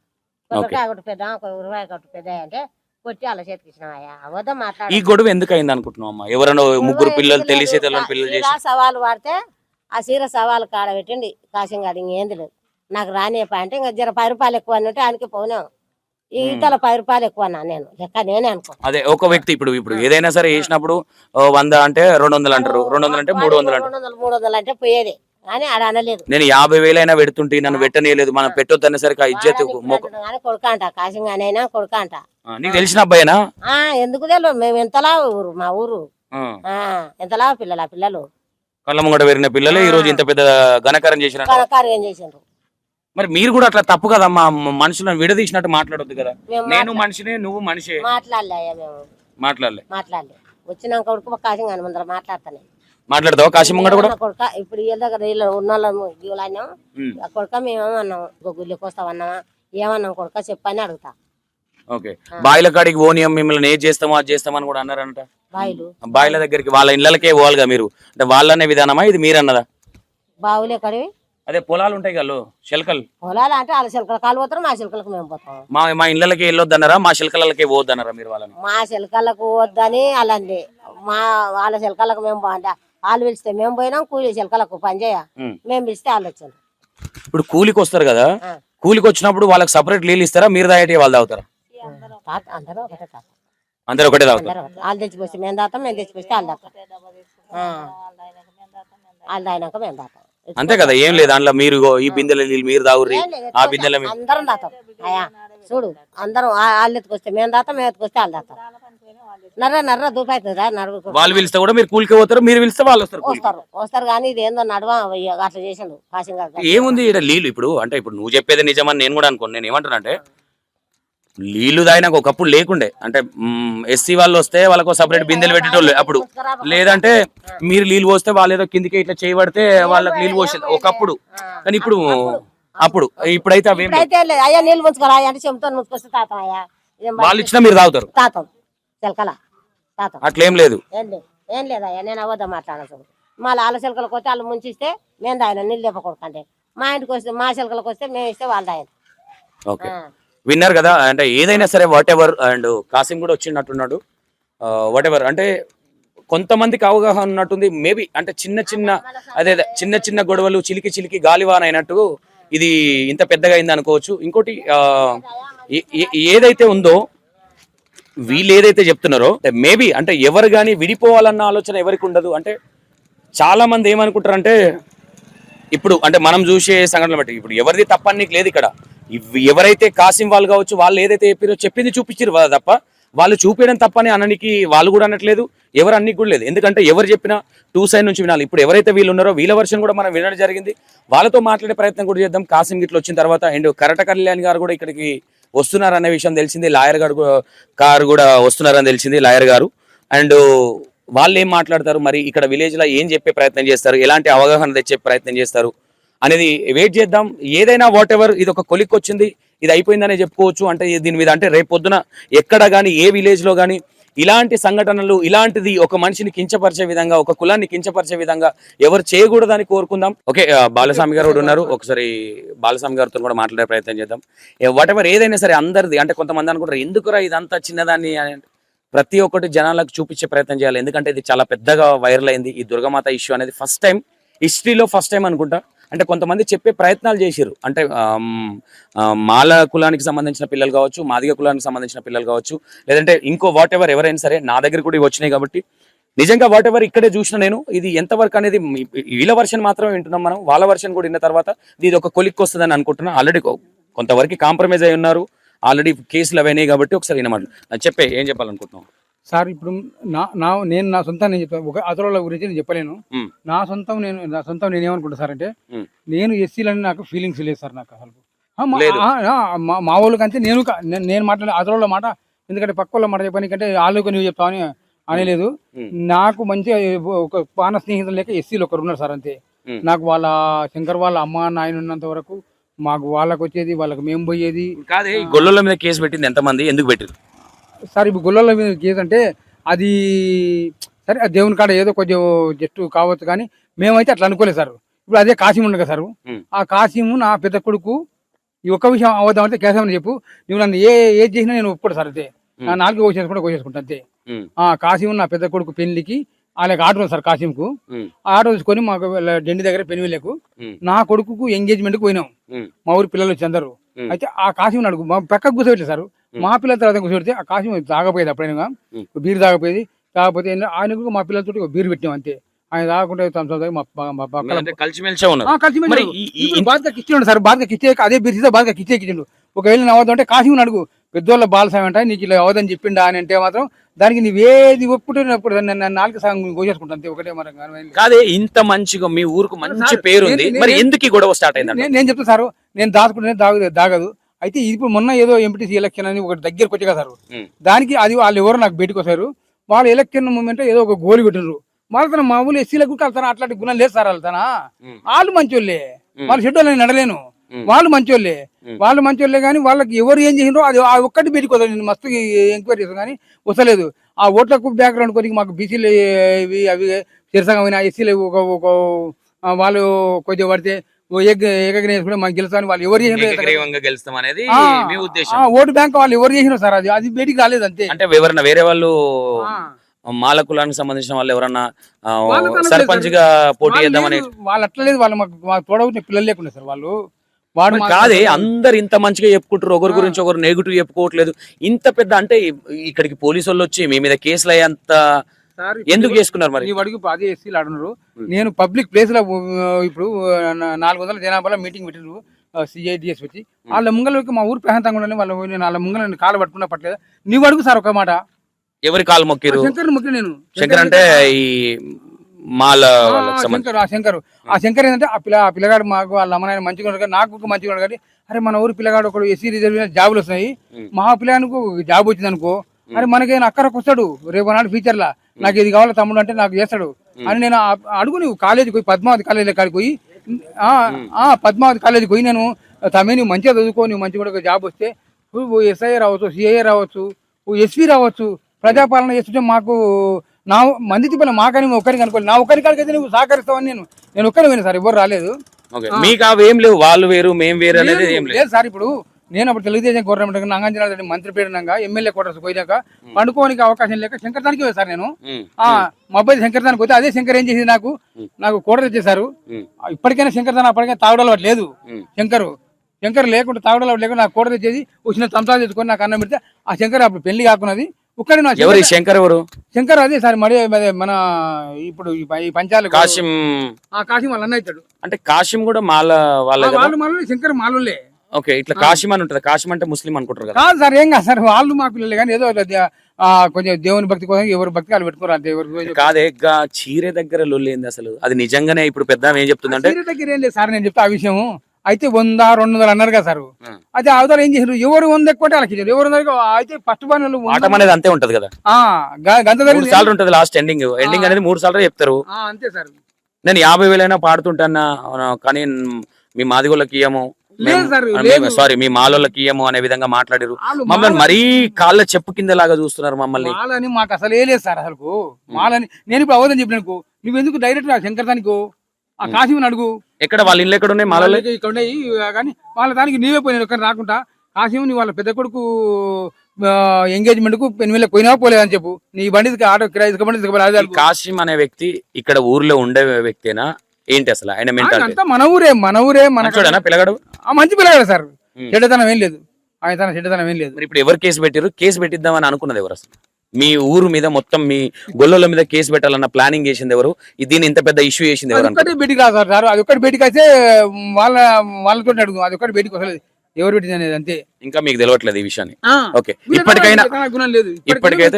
కొబ్బరికాయ ఒకటి పెద్ద, ఒక ఉరవాయ ఒకటి పెద్ద అంటే కొట్టి వాళ్ళ చేతికి ఇచ్చినామయ్యా అవద్దా ఈ మాట్లాడ గొడవ ఎందుకు అయింది అనుకుంటున్నావు అమ్మా? ఎవరైనా ముగ్గురు పిల్లలు తెలిసే తెలియని పిల్లలు చేసి సవాలు వాడితే ఆ చీర సవాలు కాడ పెట్టండి కాశం గారు ఇంకేంది లేదు నాకు రాని అంటే ఇంకా జర 10 రూపాయలు ఎక్కువ అంటే ఆయనకి పోనాం ఈ ఇతల 10 రూపాయలు ఎక్కువ అన్నా నేను లెక్క నేనే అనుకో అదే ఒక వ్యక్తి ఇప్పుడు ఏదైనా సరే వేసినప్పుడు 100 అంటే 200 అంటారు, 200 అంటే 300 అంటారు. 300 అంటే పోయేది కానీ ఆడ అనలేదు నేను 50,000 అయినా పెడుతుంటే నన్ను పెట్టనీయలేదు, మనం పెట్టొద్దు అనేసరికి ఆ ఇజ్జత్ కొడుక అంట కాశంగానైనా కొడుక అంట నీకు తెలిసిన అబ్బాయినా? ఎందుకు తెలియదు మేము ఎంతలా ఊరు మా ఊరు ఎంతలా పిల్లలు కళ్ళ ముంగట పెరిగిన పిల్లలే ఈ రోజు ఇంత పెద్ద ఘనకారం చేసిన. కళకారు ఏం చేసిండ్రు మరి మీరు కూడా అట్లా తప్పు కదమ్మా, మనుషులను విడదీసినట్టు మాట్లాడొద్దు కదా. మేము నేను మనిషినే, నువ్వు మనిషే. మాట్లాడలే మేము మాట్లాడలే వచ్చినాక కొడుకు కాశంగాని ముందర మాట్లాడతానే మాట్లాడతావా కాశీ ముంగట కూడా? కొడుక ఇప్పుడు వీళ్ళ దగ్గర వీళ్ళు ఉన్న వాళ్ళం ఆ కొడుక మేమేమన్నాం గుళ్ళకి వస్తామన్నామా ఏమన్నాం కొడుక చెప్పని అడుగుతా. ఓకే, బాయిల కాడికి పోనీయం, మిమ్మల్ని ఏది చేస్తామో అది చేస్తామని కూడా అన్నారంట. బాయిల దగ్గరికి వాళ్ళ ఇళ్ళకే పోవాలిగా మీరు, అంటే వాళ్ళనే విధానమా ఇది మీరన్నదా? బావులే కడివి అదే పొలాలు ఉంటాయి కదా శిల్కలు, పొలాలు అంటే వాళ్ళ శిల్కలు కాలు పోతారు మా శిల్కలకు మేము పోతాం. మా ఇళ్ళకి వెళ్ళొద్దన్నారా, మా శిల్కలకే పోవద్దన్నారా మీరు వాళ్ళని? మా శిల్కలకు వద్దని అలాంటి వాళ్ళ శిల్కలకు మేము బాగుంటా వాళ్ళు పిలిస్తే మేము పోయినాం కూలి శిల్కలకు పనిచేయ మేము పిలిస్తే వాళ్ళు వచ్చారు. ఇప్పుడు కూలికి వస్తారు కదా, కూలికి వచ్చినప్పుడు వాళ్ళకి సపరేట్ నీళ్ళు ఇస్తారా, మీరు తాగేటి వాళ్ళు తాగుతారా? అందరూ ఒకటే తాత అందరూ ఒకటే తాగుతారు. వాళ్ళు తెచ్చిపోస్తే మేము తాతాం, మేము తెచ్చిపోస్తే వాళ్ళు తాతాం, వాళ్ళు తాగినాక మేము తాతాం. అంతే కదా, ఏం లేదు దాంట్లో. మీరు ఈ బిందెల నీళ్ళు మీరు తాగుర్రి, ఆ బిందెల అందరం తాతాం అయ్యా చూడు అందరం వాళ్ళు ఎత్తుకొస్తే మేము తాతాం, మేము ఎత్తుకొస్తే వాళ్ళు తాతాం. నర్ర దూపైతుందా నడుగు వాళ్ళు పిలిస్తే కూడా మీరు కూలికి పోతారు, మీరు పిలిస్తే వాళ్ళు వస్తారు కానీ ఇది ఏందో నడవ అట్లా చేసిండు కాశం గారు. ఏముంది ఇక్కడ నీళ్ళు ఇప్పుడు అంటే ఇప్పుడు నువ్వు చెప్పేది నిజమని నేను కూడా అనుకోను. నేను ఏమంటున్నా అంటే నీళ్లు తాగినాక ఒకప్పుడు లేకుండే, అంటే ఎస్సీ వాళ్ళు వస్తే వాళ్ళకు సపరేట్ బిందెలు పెట్టేటోళ్ళు అప్పుడు, లేదంటే మీరు నీళ్ళు పోస్తే వాళ్ళు ఏదో కిందికి ఇట్లా చేయబడితే వాళ్ళకి నీళ్ళు పోసేది ఒకప్పుడు. కానీ ఇప్పుడైతే అవి అయ్యా నీళ్ళు ముంచుకోరా అంటే చెంతో ముంచుకొస్తే తాతాం అయ్యా వాళ్ళు ఇచ్చినా మీరు తాగుతారు తాతాం చిలకల తాతాం. అట్లేం లేదు ఏం లేదయ్యా నేను అవద్దా మాట్లాడచ్చు. మళ్ళీ వాళ్ళ చిలకలకు వస్తే వాళ్ళు ముంచిస్తే మేము తాగినా నీళ్ళు లేపకూడదు అంటే మా ఇంటికి వస్తే మా చిలకలకు వస్తే మేము ఇస్తే వాళ్ళు తాగిన. ఓకే, విన్నారు కదా. అంటే ఏదైనా సరే వాట్ ఎవర్, అండ్ కాసిం కూడా వచ్చినట్టున్నాడు. వాట్ ఎవర్ అంటే కొంతమందికి అవగాహన ఉన్నట్టుంది మేబీ, అంటే చిన్న చిన్న గొడవలు చిలికి గాలివాన అయినట్టు ఇది ఇంత పెద్దగా అయింది అనుకోవచ్చు. ఇంకోటి ఏదైతే ఉందో వీళ్ళు ఏదైతే చెప్తున్నారో మేబీ అంటే ఎవరు కానీ విడిపోవాలన్న ఆలోచన ఎవరికి ఉండదు. అంటే చాలా మంది ఏమనుకుంటారంటే ఇప్పుడు అంటే మనం చూసే సంఘటనలు బట్టి ఇప్పుడు ఎవరిది తప్పనికి లేదు ఇక్కడ. ఎవరైతే కాసిం వాళ్ళు కావచ్చు, వాళ్ళు ఏదైతే చెప్పారో చెప్పింది చూపించారు తప్ప వాళ్ళు చూపించడం తప్పని అనడానికి వాళ్ళు కూడా అనట్లేదు, ఎవరు అన్ని కూడా లేదు. ఎందుకంటే ఎవరు చెప్పినా టూ సైడ్ నుంచి వినాలి. ఇప్పుడు ఎవరైతే వీళ్ళు ఉన్నారో వీళ్ళ వర్షన్ కూడా మనం వినడం జరిగింది, వాళ్ళతో మాట్లాడే ప్రయత్నం కూడా చేద్దాం. కాసిం గిట్ల వచ్చిన తర్వాత అండ్ కరట కళ్యాణ్ గారు కూడా ఇక్కడికి వస్తున్నారనే విషయం తెలిసింది, లాయర్ గారు కూడా వస్తున్నారని తెలిసింది, లాయర్ గారు. అండ్ వాళ్ళు ఏం మాట్లాడతారు, మరి ఇక్కడ విలేజ్లో ఏం చెప్పే ప్రయత్నం చేస్తారు, ఎలాంటి అవగాహన తెచ్చే ప్రయత్నం చేస్తారు అనేది వెయిట్ చేద్దాం. ఏదైనా వాట్ ఎవర్ ఇది ఒక కొలిక్ వచ్చింది, ఇది అయిపోయిందనే చెప్పుకోవచ్చు. అంటే దీని మీద అంటే రేపు పొద్దున ఎక్కడ కానీ ఏ విలేజ్లో కానీ ఇలాంటి సంఘటనలు, ఇలాంటిది ఒక మనిషిని కించపరిచే విధంగా, ఒక కులాన్ని కించపరిచే విధంగా ఎవరు చేయకూడదని కోరుకుందాం. ఓకే, బాలస్వామి గారు కూడా ఉన్నారు, ఒకసారి బాలస్వామి గారితో కూడా మాట్లాడే ప్రయత్నం చేద్దాం. వాట్ ఎవర్ ఏదైనా సరే అందరిది అంటే కొంతమంది అనుకుంటారు ఎందుకురా ఇదంతా చిన్నదాన్ని, ప్రతి ఒక్కటి జనాలకు చూపించే ప్రయత్నం చేయాలి. ఎందుకంటే ఇది చాలా పెద్దగా వైరల్ అయింది. ఈ దుర్గమాత ఇష్యూ అనేది ఫస్ట్ టైం, హిస్టరీలో ఫస్ట్ టైం అనుకుంటా. అంటే కొంతమంది చెప్పే ప్రయత్నాలు చేశారు, అంటే మాల కులానికి సంబంధించిన పిల్లలు కావచ్చు, మాదిగ కులానికి సంబంధించిన పిల్లలు కావచ్చు, లేదంటే ఇంకో వాట్ ఎవర్ ఎవరైనా సరే నా దగ్గర కూడా వచ్చినాయి. కాబట్టి నిజంగా వాట్ ఎవర్ ఇక్కడే చూసిన నేను, ఇది ఎంతవరకు అనేది వీళ్ళ వర్షన్ మాత్రమే వింటున్నాం మనం, వాళ్ళ వర్షన్ కూడా విన్న తర్వాత ఇది ఒక కొలిక్కి వస్తుందని అనుకుంటున్నాను. ఆల్రెడీ కొంతవరకు కాంప్రమైజ్ అయి ఉన్నారు, ఆల్రెడీ కేసులు అవైనాయి. కాబట్టి ఒకసారి వినమాట చెప్పే ఏం చెప్పాలనుకుంటున్నాం సార్. ఇప్పుడు నేను నా సొంతం నేను చెప్పాను, ఒక అతరుల గురించి నేను చెప్పలేను. నా సొంతం నేను ఏమనుకుంటా సార్ అంటే, నేను ఎస్సీలని నాకు ఫీలింగ్స్ లేదు సార్. నాకు అసలు మా వాళ్ళకంటే నేను మాట్లాడే అతరుల మాట, ఎందుకంటే పక్క వాళ్ళ మాట చెప్పానికంటే వాళ్ళకి నువ్వు చెప్తావని అనలేదు. నాకు మంచిగా ఒక పాన స్నేహితులు లేక ఎస్సీలు ఒకరు ఉన్నారు సార్, అంతే. నాకు వాళ్ళ శంకర్ వాళ్ళ అమ్మ నాయన ఉన్నంత వరకు మాకు వాళ్ళకి వచ్చేది, వాళ్ళకి మేము పోయేది. కాదే గొల్లల మీద కేసు పెట్టింది ఎంతమంది, ఎందుకు పెట్టింది సార్? ఇప్పుడు గొల్లల మీద కేసు అంటే అది సరే, దేవుని కాడ ఏదో కొంచెం జస్ట్ కావచ్చు, కానీ మేమైతే అట్లా అనుకోలేదు సార్. ఇప్పుడు అదే కాసిం ఉండగా సార్, ఆ కాసిము నా పెద్ద కొడుకు ఈ ఒక్క విషయం అవద్దామంటే కేశవని చెప్పు, నువ్వు నన్ను ఏది చేసినా నేను ఒప్పుకోడు సార్. అయితే నా నాలుగు కోసేసుకుంటా అంతే. కాసిం నా పెద్ద కొడుకు పెళ్లికి వాళ్ళకి ఆటో సార్ కాసింకు. ఆటో తీసుకొని మాకు డండి దగ్గర పెనువిలకు నా కొడుకు ఎంగేజ్మెంట్ కి పోయినాం. మా ఊరి పిల్లలు వచ్చి అందరు. అయితే ఆ కాసిం అడుగు మా పక్కకు కూర్చోబెట్టలేదు సార్. మా పిల్లల తర్వాత కూర్చోబెడితే ఆ కాసిం తాగపోయేది అప్పుడైనా బీరు తాగపోయేది. కాకపోతే ఆయనకు మా పిల్లలతో బీరు పెట్టినాం అంతే. ఆయన తాగకుండా కలిసిమెలిసే ఉన్నారు. బాధగా కిచ్చిండు సార్. బాధగా కిచ్చే అదే బీరు బాధగా కిచ్చిండు. ఒకవేళ నేను అవద్దు అంటే కాసిం అడుగు పెద్దోళ్ళ బాలసాయం అంటే నీకు ఇలా అవదని చెప్పిండా అని అంటే మాత్రం దానికి నువ్వేది ఒప్పుకుంటున్నప్పుడు నాలుగు సగం కోసేసుకుంటా అంతే. ఒకటే మరి కాదే ఇంత మంచిగా మీ ఊరుకు మంచి పేరు ఉంది, మరి ఎందుకు ఈ గొడవ స్టార్ట్ అయింది? నేను చెప్తాను సార్, నేను దాచుకుంటే దాగదు. అయితే ఇప్పుడు మొన్న ఏదో ఎంపీటీసీ ఎలక్షన్ అని ఒకటి దగ్గరకు వచ్చి కదా సార్, దానికి అది వాళ్ళు ఎవరు నాకు బయటకు వస్తారు. వాళ్ళు ఎలక్షన్ మూమెంట్ ఏదో ఒక గోలు పెట్టినారు. వాళ్ళ మామూలు ఎస్సీలకు వెళ్తారా అట్లాంటి గుణం లేదు సార్. వెళ్తానా వాళ్ళు మంచోళ్ళే, వాళ్ళు చెడ్డోళ్ళని నడలేను. వాళ్ళు మంచోళ్ళే కానీ వాళ్ళకి ఎవరు ఏం చేసినారో అది ఆ ఒక్కటి బయటకు వస్తుంది. నేను మస్తు ఎంక్వైరీ చేస్తాను కానీ వస్తలేదు. ఆ ఓట్లకు బ్యాక్గ్రౌండ్ కొద్దిగా మాకు బీసీలు ఇవి అవి చిరసంగా ఎస్సీలు ఒక వాళ్ళు కొద్దిగా పడితే మాకు గెలుస్తాను వాళ్ళు ఎవరు ఓటు బ్యాంక్ వాళ్ళు ఎవరు చేసినారు సార్. అది బయటికి రాలేదు అంతే. అంటే ఎవరన్నా వేరే వాళ్ళు మాల కులానికి సంబంధించిన వాళ్ళు ఎవరన్నా సర్పంచ్ గా పోటీ చేద్దామని వాళ్ళు అట్లా లేదు. వాళ్ళు మాకు తోడవుతున్న పిల్లలు లేకుండా సార్. వాళ్ళు కాదే అందరు ఇంత మంచిగా చెప్పుకుంటారు, ఒకరి గురించి ఒకరు నెగిటివ్ చెప్పుకోవట్లేదు. ఇంత పెద్ద అంటే ఇక్కడికి పోలీసు వాళ్ళు వచ్చి మీ మీద కేసులు అయ్యేంత ఎందుకు చేసుకున్నారు? మరి అడుగు అదే ఎస్సీలు ఆడున్నారు. నేను పబ్లిక్ ప్లేస్ లో ఇప్పుడు 400 జనాభాలో మీటింగ్ పెట్టినారు సిఐడిఎస్ వచ్చి. వాళ్ళ ముంగలకి మా ఊరు ప్రాంతంగా ఉండని వాళ్ళు వాళ్ళ ముంగల కాలు పట్టుకున్నా పట్టలేదు. నువ్వు అడుగు సార్ ఒక మాట. ఎవరి కాలు మొక్కిరు? శంకర్ మొక్కి. నేను శంకర్ అంటే ఈ మాల శంకర్ ఏంటంటే ఆ పిల్లగాడు మాకు వాళ్ళ అమ్మనాయన మంచిగా ఉన్నాడు, నాకు మంచిగా ఉన్నాడు. కానీ అరే మన ఊరు పిల్లగాడు ఒకడు ఎస్సీ రిజర్వ్ జాబులు వస్తున్నాయి, మా పిల్లగానికి జాబ్ వచ్చింది అనుకో, అరే మనకేనా అక్కడికి వస్తాడు రేపు నాడు ఫ్యూచర్ లా నాకు ఇది కావాలి తమ్ముడు అంటే నాకు చేస్తాడు అని నేను అడుగు. నువ్వు కాలేజీకి పోయి పద్మావతి కాలేజీ కాడికి పోయి పద్మావతి కాలేజీకి పోయి నేను తమ్మే నువ్వు మంచిగా చదువుకో, నువ్వు మంచిగా కూడా జాబ్ వస్తే నువ్వు ఎస్ఐ రావచ్చు, సిఐఏ రావచ్చు, ఎస్పీ రావచ్చు, ప్రజాపాలన చేస్తుంటే మాకు నా మంది తిప్పలే మాకని ఒక్కరికి అనుకోలేదు. నా ఒక్కరి కాడికి అయితే నువ్వు సహకరిస్తావని నేను ఒక్కరి పోయినా సార్. ఎవరు రాలేదు. మీకు అవేం లేవు, వాళ్ళు వేరు మేము వేరు అనేది ఏం లేదు సార్. ఇప్పుడు నేను అప్పుడు తెలుగుదేశం గవర్నమెంట్ నంగంజనాథ్ మంత్రి పేరునాక ఎమ్మెల్యే క్వార్టర్స్ పోయినాక పండుకోనికి అవకాశం లేక శంకర్దానికి పోయి సార్. నేను మా అబ్బాయి శంకర్దానికి పోతే అదే శంకర్ ఏం చేసింది నాకు క్వార్టర్ ఇచ్చేసారు. ఇప్పటికైనా శంకర్దాన్ అప్పటికైనా తాగడాలు లేదు. శంకర్ లేకుండా తాగడాలు లేకుండా నాకు క్వార్టర్ ఇచ్చేది వచ్చిన తంతా తెచ్చుకొని నాకు అన్నం పెడితే ఆ శంకర్ అప్పుడు పెళ్లి కాకున్నది. శంకర్ అదే సార్ మరి మన ఇప్పుడు ఈ పంచాలు కాశీం వాళ్ళ అన్న అవుతాడు. అంటే కాశీం కూడా మాల వాళ్ళు శంకర్ మాలలే. ఓకే, ఇట్లా కాశీం అని ఉంటది. కాశీం అంటే ముస్లిం అనుకుంటారు కదా? కాదు సార్, ఏం కాదు సార్. వాళ్ళు మా పిల్లలు కానీ ఏదో కొంచెం దేవుని భక్తి కోసం ఎవరు భక్తి వాళ్ళు పెట్టుకోరు అంతే. ఎవరు కాదే చీరే దగ్గర లొల్లి ఏంది అసలు? అది నిజంగానే ఇప్పుడు పెద్ద ఏం చెప్తుందంటే చీరే దగ్గర ఏం లేదు సార్. నేను చెప్తా ఆ విషయం. అయితే 100, 200 అన్నారు కదా సార్. అయితే అవతల ఏం చేశారు, ఎవరు 100 ఎక్కువ వాళ్ళకి ఇచ్చారు. ఎవరు అయితే ఫస్ట్ ఆటం అనేది అంతే ఉంటది కదా, గంత సార్లు ఉంటది. లాస్ట్ ఎండింగ్ అనేది 3 సార్లు చెప్తారు అంతే సార్. నేను 50,000 పాడుతుంటానా కానీ మీ మాదిగోళ్ళకి ఇయ్యము, సారీ మీ మాలోళ్ళకి ఇయ్యము అనే విధంగా మాట్లాడారు. మమ్మల్ని మరీ కాళ్ళ చెప్పు కింద లాగా చూస్తున్నారు మమ్మల్ని. మాలని మాకు అసలు ఏ లేదు సార్. అసలు మాలని నేను ఇప్పుడు అవదని చెప్పినాను. నువ్వు ఎందుకు డైరెక్ట్ శంకర్దానికి ఆ కాశీని అడుగు. ఎక్కడ వాళ్ళ ఇల్లు ఎక్కడ ఉన్నాయి? మాలలో ఇక్కడ ఉన్నాయి కానీ వాళ్ళ దానికి నీవే పోయినా ఒక్కరు రాకుండా కాశీం నీ వాళ్ళ పెద్ద కొడుకు ఎంగేజ్మెంట్ కు పెన్మిల్ల పోయినా పోలేదని చెప్పు. నీ బండి ఆటో కిరాయి. కాశీం అనే వ్యక్తి ఇక్కడ ఊర్లో ఉండే వ్యక్తేనా ఏంటి అసలు? ఆయన అంతా మన ఊరే మన పిల్లగాడు మంచి పిల్లగాడు సార్. చెడ్డతనం ఏం లేదు. ఆయన చెడ్డతనం ఏం లేదు. ఇప్పుడు ఎవరు కేసు పెట్టారు? కేసు పెట్టిద్దామని అనుకున్నది ఎవరు అసలు? మీ ఊరు మీద మొత్తం మీ గొల్లల మీద కేసు పెట్టాలన్న ప్లానింగ్ చేసింది ఎవరు? దీన్ని ఇంత పెద్ద ఇష్యూ చేసింది ఎవరు? ఒక్కటి బయటికి రాదు సార్. అది ఒక్కటి బయటికి అయితే వాళ్ళతో అడుగు. అది ఒక్కటి బయటికి వస్తలేదు. ఎవరు పెట్టింది అనేది అంతే. ఇంకా మీకు తెలియట్లేదు ఈ విషయాన్ని. ఓకే, ఇప్పటికైనా ఇప్పటికైతే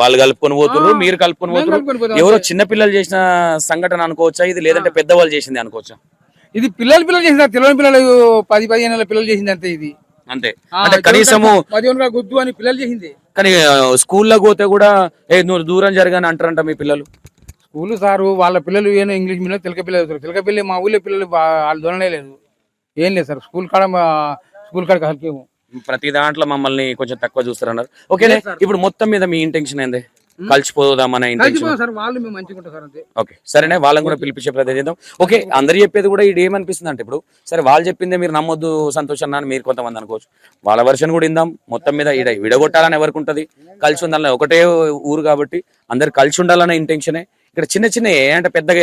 వాళ్ళు కలుపుకొని పోతున్నారు, మీరు కలుపుకొని పోతున్నారు. ఎవరో చిన్న పిల్లలు చేసిన సంఘటన అనుకోవచ్చా ఇది, లేదంటే పెద్దవాళ్ళు చేసింది అనుకోవచ్చా? ఇది పిల్లలు చేసింది. తెలియని పిల్లలు 10-15 పిల్లలు చేసింది అంతే. ఇది అంతే. అంటే కనీసము 15 గుద్దు అని పిల్లలు చేసింది. కానీ స్కూల్లో పోతే కూడా నువ్వు దూరం జరగాని అంటారంట మీ పిల్లలు. స్కూల్ సారు వాళ్ళ పిల్లలు ఏమో ఇంగ్లీష్ మీడియం తెలుగు పిల్లలు. తెలుగు పిల్లలు మా ఊళ్ళో పిల్లలు వాళ్ళు దొరనే లేదు. ఏం లేదు సార్. స్కూల్ కాడ హల్కేమో ప్రతి దాంట్లో మమ్మల్ని కొంచెం తక్కువ చూస్తారన్నారు. ఓకే, ఇప్పుడు మొత్తం మీద మీ ఇంటెన్షన్ ఏంది? కలిసిపోదామనే ఇంటెన్షన్. కలిసిపోదాం సార్, వాళ్ళు మేము మంచిగా ఉంటాం సార్ అంతే. ఓకే సరేనే, వాళ్ళని కూడా పిలిపించే ప్రయత్నం చేద్దాం. ఓకే, అందరు చెప్పేది కూడా ఇది ఏమనిపిస్తుంది అంటే, ఇప్పుడు సరే వాళ్ళు చెప్పిందే మీరు నమ్మొద్దు సంతోష్ అన్న అని మీరు కొంతమంది అనుకోవచ్చు, వాళ్ళ వర్షన్ కూడా ఇందాం. మొత్తం మీద విడగొట్టాలని ఎవరికి ఉంటుంది, కలిసి ఉండాలని, ఒకటే ఊరు కాబట్టి అందరు కలిసి ఉండాలనే ఇంటెన్షనే. ఇక్కడ చిన్న చిన్న అంటే పెద్దగా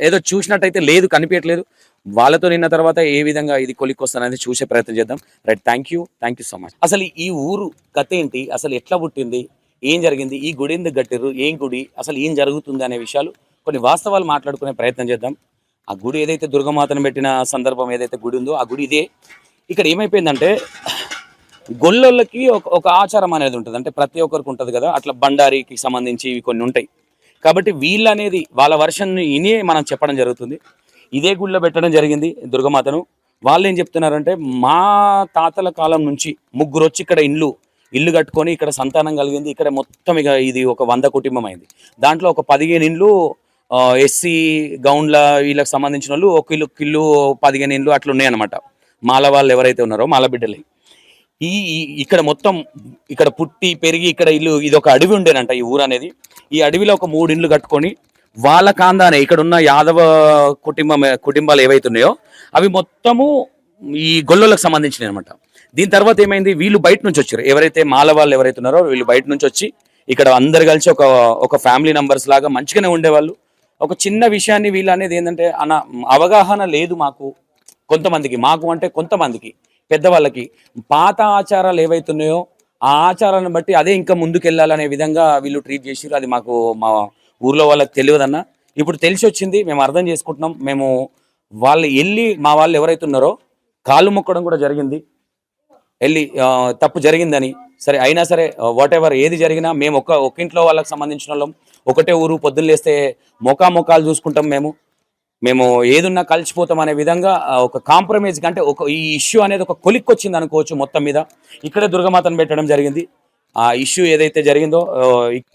ఏదో చూసినట్టయితే లేదు, కనిపించట్లేదు. వాళ్ళతో నిన్న తర్వాత ఏ విధంగా ఇది కొలిక్కొస్తాననేది చూసే ప్రయత్నం చేద్దాం. Right, thank you so much. అసలు ఈ ఊరు కథ ఏంటి, అసలు ఎట్లా పుట్టింది, ఏం జరిగింది, ఈ గుడి ఎందుకు కట్టిర్రు, ఏం గుడి, అసలు ఏం జరుగుతుంది అనే విషయాలు కొన్ని వాస్తవాలు మాట్లాడుకునే ప్రయత్నం చేద్దాం. ఆ గుడి ఏదైతే దుర్గమాతను పెట్టిన సందర్భం ఏదైతే గుడి ఉందో ఆ గుడి ఇదే. ఇక్కడ ఏమైపోయిందంటే గొల్లోళ్ళకి ఒక ఆచారం అనేది ఉంటుంది, అంటే ప్రతి ఒక్కరికి ఉంటుంది కదా, అట్లా బండారికి సంబంధించి ఇవి కొన్ని ఉంటాయి. కాబట్టి వీళ్ళు అనేది వాళ్ళ వర్షన్ని ఇనే మనం చెప్పడం జరుగుతుంది. ఇదే గుడిలో పెట్టడం జరిగింది దుర్గమాతను. వాళ్ళు ఏం చెప్తున్నారంటే, మా తాతల కాలం నుంచి ముగ్గురు వచ్చి ఇక్కడ ఇల్లు కట్టుకొని ఇక్కడ సంతానం కలిగింది. ఇక్కడ మొత్తం ఇక ఇది ఒక 100 కుటుంబం అయింది. దాంట్లో ఒక 15 ఇండ్లు ఎస్సీ గౌండ్ల వీళ్ళకి సంబంధించిన వాళ్ళు, ఒక ఇల్లు 15 ఇండ్లు అట్లా ఉన్నాయన్నమాట. మాల వాళ్ళు ఎవరైతే ఉన్నారో మాల బిడ్డలే. ఇక్కడ మొత్తం ఇక్కడ పుట్టి పెరిగి ఇక్కడ ఇల్లు, ఇది ఒక అడవి ఉండేనంట ఈ ఊరు అనేది. ఈ అడవిలో ఒక 3 ఇండ్లు కట్టుకొని వాళ్ళ కాందానే ఇక్కడ ఉన్న యాదవ కుటుంబాలు ఏవైతే ఉన్నాయో అవి మొత్తము ఈ గొల్లలకు సంబంధించినవి అనమాట. దీని తర్వాత ఏమైంది, వీళ్ళు బయట నుంచి వచ్చారు, ఎవరైతే మాల వాళ్ళు ఎవరైతే ఉన్నారో వీళ్ళు బయట నుంచి వచ్చి ఇక్కడ అందరు కలిసి ఒక ఫ్యామిలీ మెంబర్స్ లాగా మంచిగానే ఉండేవాళ్ళు. ఒక చిన్న విషయాన్ని వీళ్ళు అనేది ఏంటంటే, అవగాహన లేదు కొంతమందికి, మాకు అంటే కొంతమందికి పెద్దవాళ్ళకి పాత ఆచారాలు ఏవైతున్నాయో ఆ ఆచారాలను బట్టి అదే ఇంకా ముందుకెళ్ళాలనే విధంగా వీళ్ళు ట్రీట్ చేసారు. అది మాకు మా ఊర్లో వాళ్ళకి తెలియదన్న, ఇప్పుడు తెలిసి వచ్చింది, మేము అర్థం చేసుకుంటున్నాం. మేము మా వాళ్ళు ఎవరైతే ఉన్నారో కాళ్ళు మొక్కడం కూడా జరిగింది, తప్పు జరిగిందని. సరే అయినా సరే వాట్ ఎవర్ ఏది జరిగినా మేము ఒక ఇంట్లో వాళ్ళకి సంబంధించిన వాళ్ళం, ఒకటే ఊరు, పొద్దున్న లేస్తే మొఖాలు చూసుకుంటాం. మేము ఏదున్నా కలిసిపోతాం అనే విధంగా ఒక కాంప్రమైజ్ అంటే ఈ ఇష్యూ అనేది ఒక కొలిక్కొచ్చింది అనుకోవచ్చు. మొత్తం మీద ఇక్కడే దుర్గమాతను పెట్టడం జరిగింది. ఆ ఇష్యూ ఏదైతే జరిగిందో,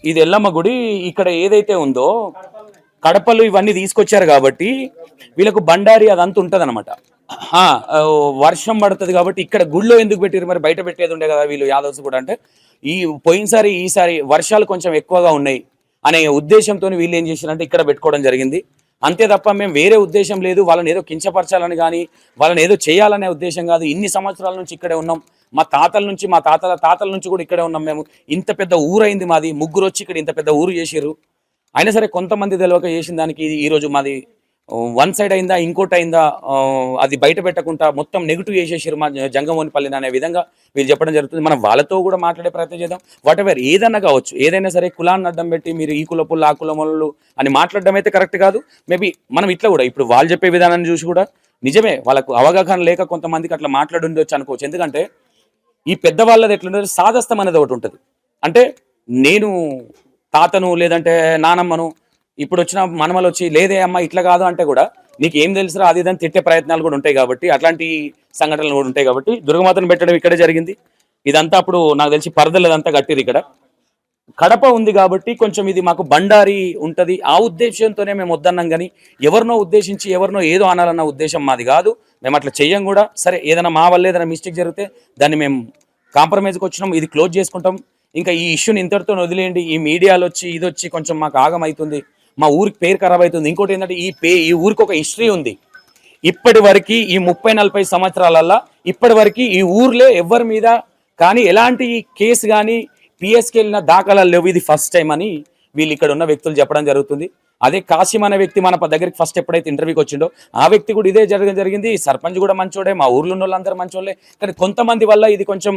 ఇది ఎల్లమ్మ గుడి ఇక్కడ ఏదైతే ఉందో కడపలు ఇవన్నీ తీసుకొచ్చారు కాబట్టి వీళ్ళకు బండారి అదంతా ఉంటుంది అనమాట. వర్షం పడుతుంది కాబట్టి ఇక్కడ గుడిలో ఎందుకు పెట్టారు, మరి బయట పెట్టేది ఉండే కదా వీళ్ళు యాదవ్స్ కూడా. అంటే ఈసారి వర్షాలు కొంచెం ఎక్కువగా ఉన్నాయి అనే ఉద్దేశంతో వీళ్ళు ఏం చేశారంటే ఇక్కడ పెట్టుకోవడం జరిగింది. అంతే తప్ప మేము వేరే ఉద్దేశం లేదు, వాళ్ళని ఏదో కించపరచాలని కానీ వాళ్ళని ఏదో చేయాలనే ఉద్దేశం కాదు. ఇన్ని సంవత్సరాల నుంచి ఇక్కడే ఉన్నాం, మా తాతల నుంచి మా తాతల నుంచి కూడా ఇక్కడే ఉన్నాం. మేము ఇంత పెద్ద ఊరు అయింది మాది, ముగ్గురు వచ్చి ఇక్కడ ఇంత పెద్ద ఊరు చేసారు. అయినా సరే కొంతమంది తెలియక చేసిన దానికి ఈరోజు మాది వన్ సైడ్ అయిందా ఇంకోటి అయిందా అది బయట పెట్టకుండా మొత్తం నెగిటివ్ చేసేసారు మా జంగమోనిపల్లిని అనే విధంగా వీళ్ళు చెప్పడం జరుగుతుంది. మనం వాళ్ళతో కూడా మాట్లాడే ప్రయత్నం చేద్దాం. వాట్ ఎవర్ ఏదన్నా కావచ్చు, ఏదైనా సరే కులాన్ని అడ్డం పెట్టి మీరు ఈ కులపుళ్ళు ఆ కులములు అని మాట్లాడడం అయితే కరెక్ట్ కాదు. మేబీ మనం ఇట్లా కూడా ఇప్పుడు వాళ్ళు చెప్పే విధానాన్ని చూసి కూడా నిజమే వాళ్ళకు అవగాహన లేక కొంతమందికి అట్లా మాట్లాడుండొచ్చు అనుకోవచ్చు. ఎందుకంటే ఈ పెద్దవాళ్ళది ఎట్లుంటుంది, సాదస్తం అనేది ఒకటి ఉంటుంది. అంటే నేను తాతను లేదంటే నానమ్మను, ఇప్పుడు వచ్చిన మనమలు వచ్చి లేదే అమ్మ ఇట్లా కాదు అంటే కూడా నీకు ఏం తెలుసురా అది ఇదని తిట్టే ప్రయత్నాలు కూడా ఉంటాయి. కాబట్టి అట్లాంటి సంఘటనలు కూడా ఉంటాయి. కాబట్టి దుర్గమాతను పెట్టడం ఇక్కడే జరిగింది. ఇదంతా అప్పుడు నాకు తెలిసి పరదలదంతా కట్టిరు. ఇక్కడ కడప ఉంది కాబట్టి కొంచెం ఇది మాకు బండారి ఉంటుంది. ఆ ఉద్దేశంతోనే మేము వద్దన్నాం, కానీ ఎవరినో ఉద్దేశించి ఎవరినో ఏదో అనాలన్న ఉద్దేశం మాది కాదు. మేము అట్లా చెయ్యం కూడా. సరే ఏదైనా మా వల్ల ఏదైనా మిస్టేక్ జరిగితే దాన్ని మేము కాంప్రమైజ్కి వచ్చినాం, ఇది క్లోజ్ చేసుకుంటాం. ఇంకా ఈ ఇష్యూని ఇంతటితో వదిలేయండి. ఈ మీడియాలో వచ్చి ఇది వచ్చి కొంచెం మాకు ఆగమవుతుంది, మా ఊరికి పేరు ఖరాబ్ అవుతుంది. ఇంకోటి ఏంటంటే ఈ ఊరికి ఒక హిస్టరీ ఉంది. ఇప్పటి వరకు ఈ 30-40 సంవత్సరాలల్లో ఇప్పటి వరకు ఈ ఊర్లో ఎవరి మీద కానీ ఎలాంటి కేసు కానీ పిఎస్కి వెళ్ళిన దాఖలాలు లేవు. ఇది ఫస్ట్ టైం అని వీళ్ళు ఇక్కడ ఉన్న వ్యక్తులు చెప్పడం జరుగుతుంది. అదే కాసిం అనే వ్యక్తి మన దగ్గరికి ఫస్ట్ ఎప్పుడైతే ఇంటర్వ్యూకి వచ్చిండో ఆ వ్యక్తి కూడా ఇదే జరిగింది. సర్పంచ్ కూడా మంచోడే, మా ఊర్లో ఉన్న వాళ్ళందరూ మంచోళ్ళే. కానీ కొంతమంది వల్ల ఇది కొంచెం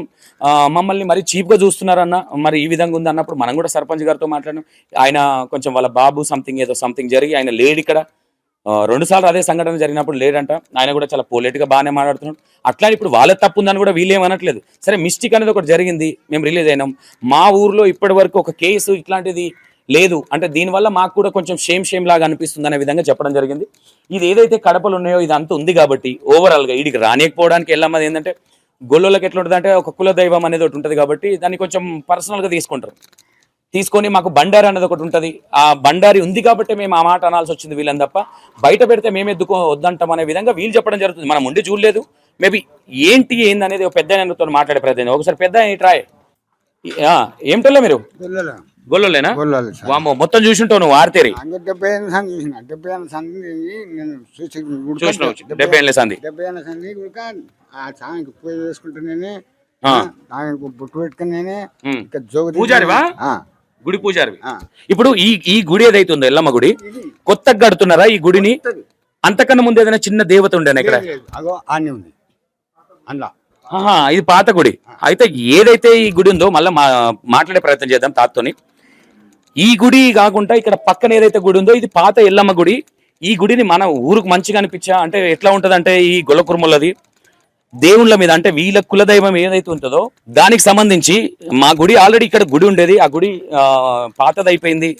మమ్మల్ని మరి చీప్గా చూస్తున్నారన్న, మరి ఈ విధంగా ఉంది అన్నప్పుడు మనం కూడా సర్పంచ్ గారితో మాట్లాడినాం. ఆయన కొంచెం వాళ్ళ బాబు సంథింగ్ జరిగి ఆయన లేడు ఇక్కడ. 2 సార్లు అదే సంఘటన జరిగినప్పుడు లేడంట. ఆయన కూడా చాలా పొలిటిక్గా బాగానే మాట్లాడుతున్నాడు. అట్లా ఇప్పుడు వాళ్ళ తప్పు ఉందని కూడా వీళ్ళేమనట్లేదు. సరే మిస్టేక్ అనేది ఒకటి జరిగింది, మేము రిలీజ్ అయినాం. మా ఊర్లో ఇప్పటి వరకు ఒక కేసు ఇట్లాంటిది లేదు. అంటే దీనివల్ల మాకు కూడా కొంచెం షేమ్ లాగా అనిపిస్తుంది అనే విధంగా చెప్పడం జరిగింది. ఇది ఏదైతే కడపలు ఉన్నాయో ఇది అంత ఉంది కాబట్టి ఓవరాల్గా వీడికి రానియకపోవడానికి వెళ్ళమ్మది ఏంటంటే గొల్లలకి ఎట్లా ఉంటుంది అంటే ఒక కుల దైవం అనేది ఒకటి ఉంటుంది కాబట్టి దాన్ని కొంచెం పర్సనల్గా తీసుకొని మాకు బండారి అనేది ఒకటి ఉంటుంది. ఆ బండారి ఉంది కాబట్టి మేము ఆ మాట అనాల్సి వచ్చింది వీళ్ళని తప్ప బయట పెడితే మేము వద్దంటాం అనే విధంగా వీళ్ళు చెప్పడం జరుగుతుంది. మనం ఉండి చూడలేదు. మేబీ ఏందనేది ఒక పెద్ద ఆయనతో మాట్లాడే ప్రయత్నం. ఒకసారి పెద్ద ట్రాయ్ ఏమిటో మీరు గొల్లలేనా గొల్లలు సార్. వామో మొత్తం చూసింటావు నువ్వు ఆర్తేరి అంగ 70 సంది చూసిన 70 సంది నేను చూసి చూసినావు 70 ఏళ్ళ సంది 70 సంది కూడా ఆ సాంగ్ పూజ చేసుకుంటున్నానే ఆ. ఆయనకు బొట్టు పెట్టుకుని నేనే ఉమ్. ఇక జోగు పూజారివా? ఆ, గుడి పూజారివి ఆ. ఇప్పుడు ఈ గుడి ఏదైతుందో ఎల్లమ్మ గుడి ఇది కొత్తగా కడుతున్నారా ఈ గుడిని? కొత్తది. అంతకన్నా ముందు ఏదైనా చిన్న దేవత ఉండేనా ఇక్కడ? లేదు, అగో ఆనే ఉంది అందులో. ఆహా, ఇది పాత గుడి. అయితే ఏదైతే ఈ గుడి ఉందో మళ్ళీ మాట్లాడే ప్రయత్నం చేద్దాం తాతతోని. ఈ గుడి కాకుండా ఇక్కడ పక్కన ఏదైతే గుడి ఉందో ఇది పాత ఎల్లమ్మ గుడి. ఈ గుడిని మన ఊరుకు మంచిగా అనిపించా అంటే ఎట్లా ఉంటది అంటే ఈ గొల్లకుర్మలది దేవుళ్ళ మీద అంటే వీళ్ళ కులదైవం ఏదైతే ఉంటుందో దానికి సంబంధించి మా గుడి ఆల్రెడీ ఇక్కడ గుడి ఉండేది. ఆ గుడి పాతదైపోయింది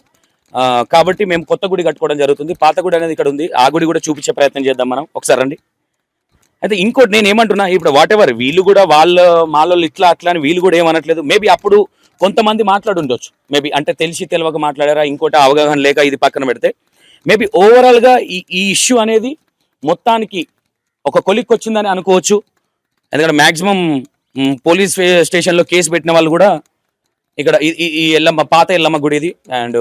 కాబట్టి మేము కొత్త గుడి కట్టుకోవడం జరుగుతుంది. పాత గుడి అనేది ఇక్కడ ఉంది. ఆ గుడి కూడా చూపించే ప్రయత్నం చేద్దాం మనం ఒకసారి రండి. అయితే ఇంకోటి నేను ఏమంటున్నా, ఇప్పుడు వాట్ ఎవర్ వీళ్ళు కూడా మాలో ఇట్లా అట్లా అని వీళ్ళు కూడా ఏమనట్లేదు. మేబీ అప్పుడు కొంతమంది మాట్లాడుండొచ్చు, మేబీ అంటే తెలిసి తెలియక మాట్లాడారా, ఇంకోటి అవగాహన లేక, ఇది పక్కన పెడితే మేబీ ఓవరాల్గా ఈ ఇష్యూ అనేది మొత్తానికి ఒక కొలిక్కి వచ్చిందని అనుకోవచ్చు. ఎందుకంటే మ్యాక్సిమం పోలీస్ స్టేషన్లో కేసు పెట్టిన వాళ్ళు కూడా ఇక్కడ ఈ ఎల్లమ్మ పాత ఎల్లమ్మ గుడి ఇది. అండ్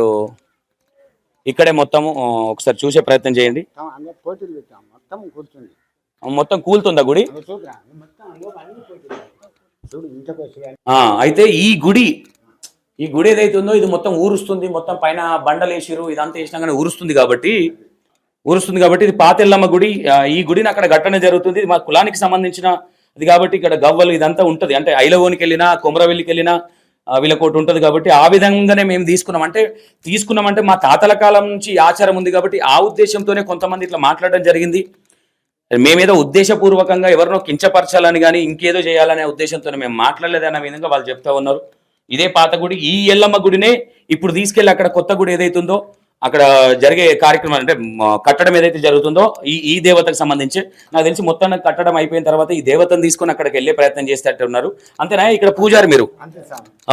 ఇక్కడే మొత్తము ఒకసారి చూసే ప్రయత్నం చేయండి. అందులో పోటీలు పెట్టాం మొత్తం కూర్చుంది. మొత్తం కూలుతుందా గుడి? అగో చూడరా మొత్తం అందులో అన్ని పోటీలు చూడు ఇంతకు వచ్చి అయితే ఈ గుడి ఏదైతే ఉందో ఇది మొత్తం ఊరుస్తుంది. మొత్తం పైన బండలు వేసిరు, ఇదంతా వేసినా కానీ ఊరుస్తుంది కాబట్టి ఇది పాత ఎల్లమ్మ గుడి. ఈ గుడిని అక్కడ కట్టడం జరుగుతుంది. ఇది మా కులానికి సంబంధించిన అది కాబట్టి ఇక్కడ గవ్వలు ఇదంతా ఉంటుంది. అంటే ఐలవోనికి వెళ్ళినా కొమరవెల్లికి వెళ్ళినా వీళ్ళకోటి ఉంటుంది కాబట్టి ఆ విధంగానే మేము తీసుకున్నామంటే మా తాతల కాలం నుంచి ఈ ఆచారం ఉంది కాబట్టి ఆ ఉద్దేశంతోనే కొంతమంది ఇట్లా మాట్లాడడం జరిగింది. మేమేదో ఉద్దేశపూర్వకంగా ఎవరినో కించపరచాలని కానీ ఇంకేదో చేయాలనే ఉద్దేశంతో మేము మాట్లాడలేదు అన్న విధంగా వాళ్ళు చెప్తా ఉన్నారు. ఇదే పాత గుడి, ఈ ఎల్లమ్మ గుడినే ఇప్పుడు తీసుకెళ్లి అక్కడ కొత్త గుడి ఏదైతుందో అక్కడ జరిగే కార్యక్రమం అంటే కట్టడం ఏదైతే జరుగుతుందో ఈ దేవతకు సంబంధించి నాకు తెలిసి మొత్తం కట్టడం అయిపోయిన తర్వాత ఈ దేవతను తీసుకొని అక్కడికి వెళ్ళే ప్రయత్నం చేసేటట్టు ఉన్నారు. అంతేనా? ఇక్కడ పూజారి మీరు?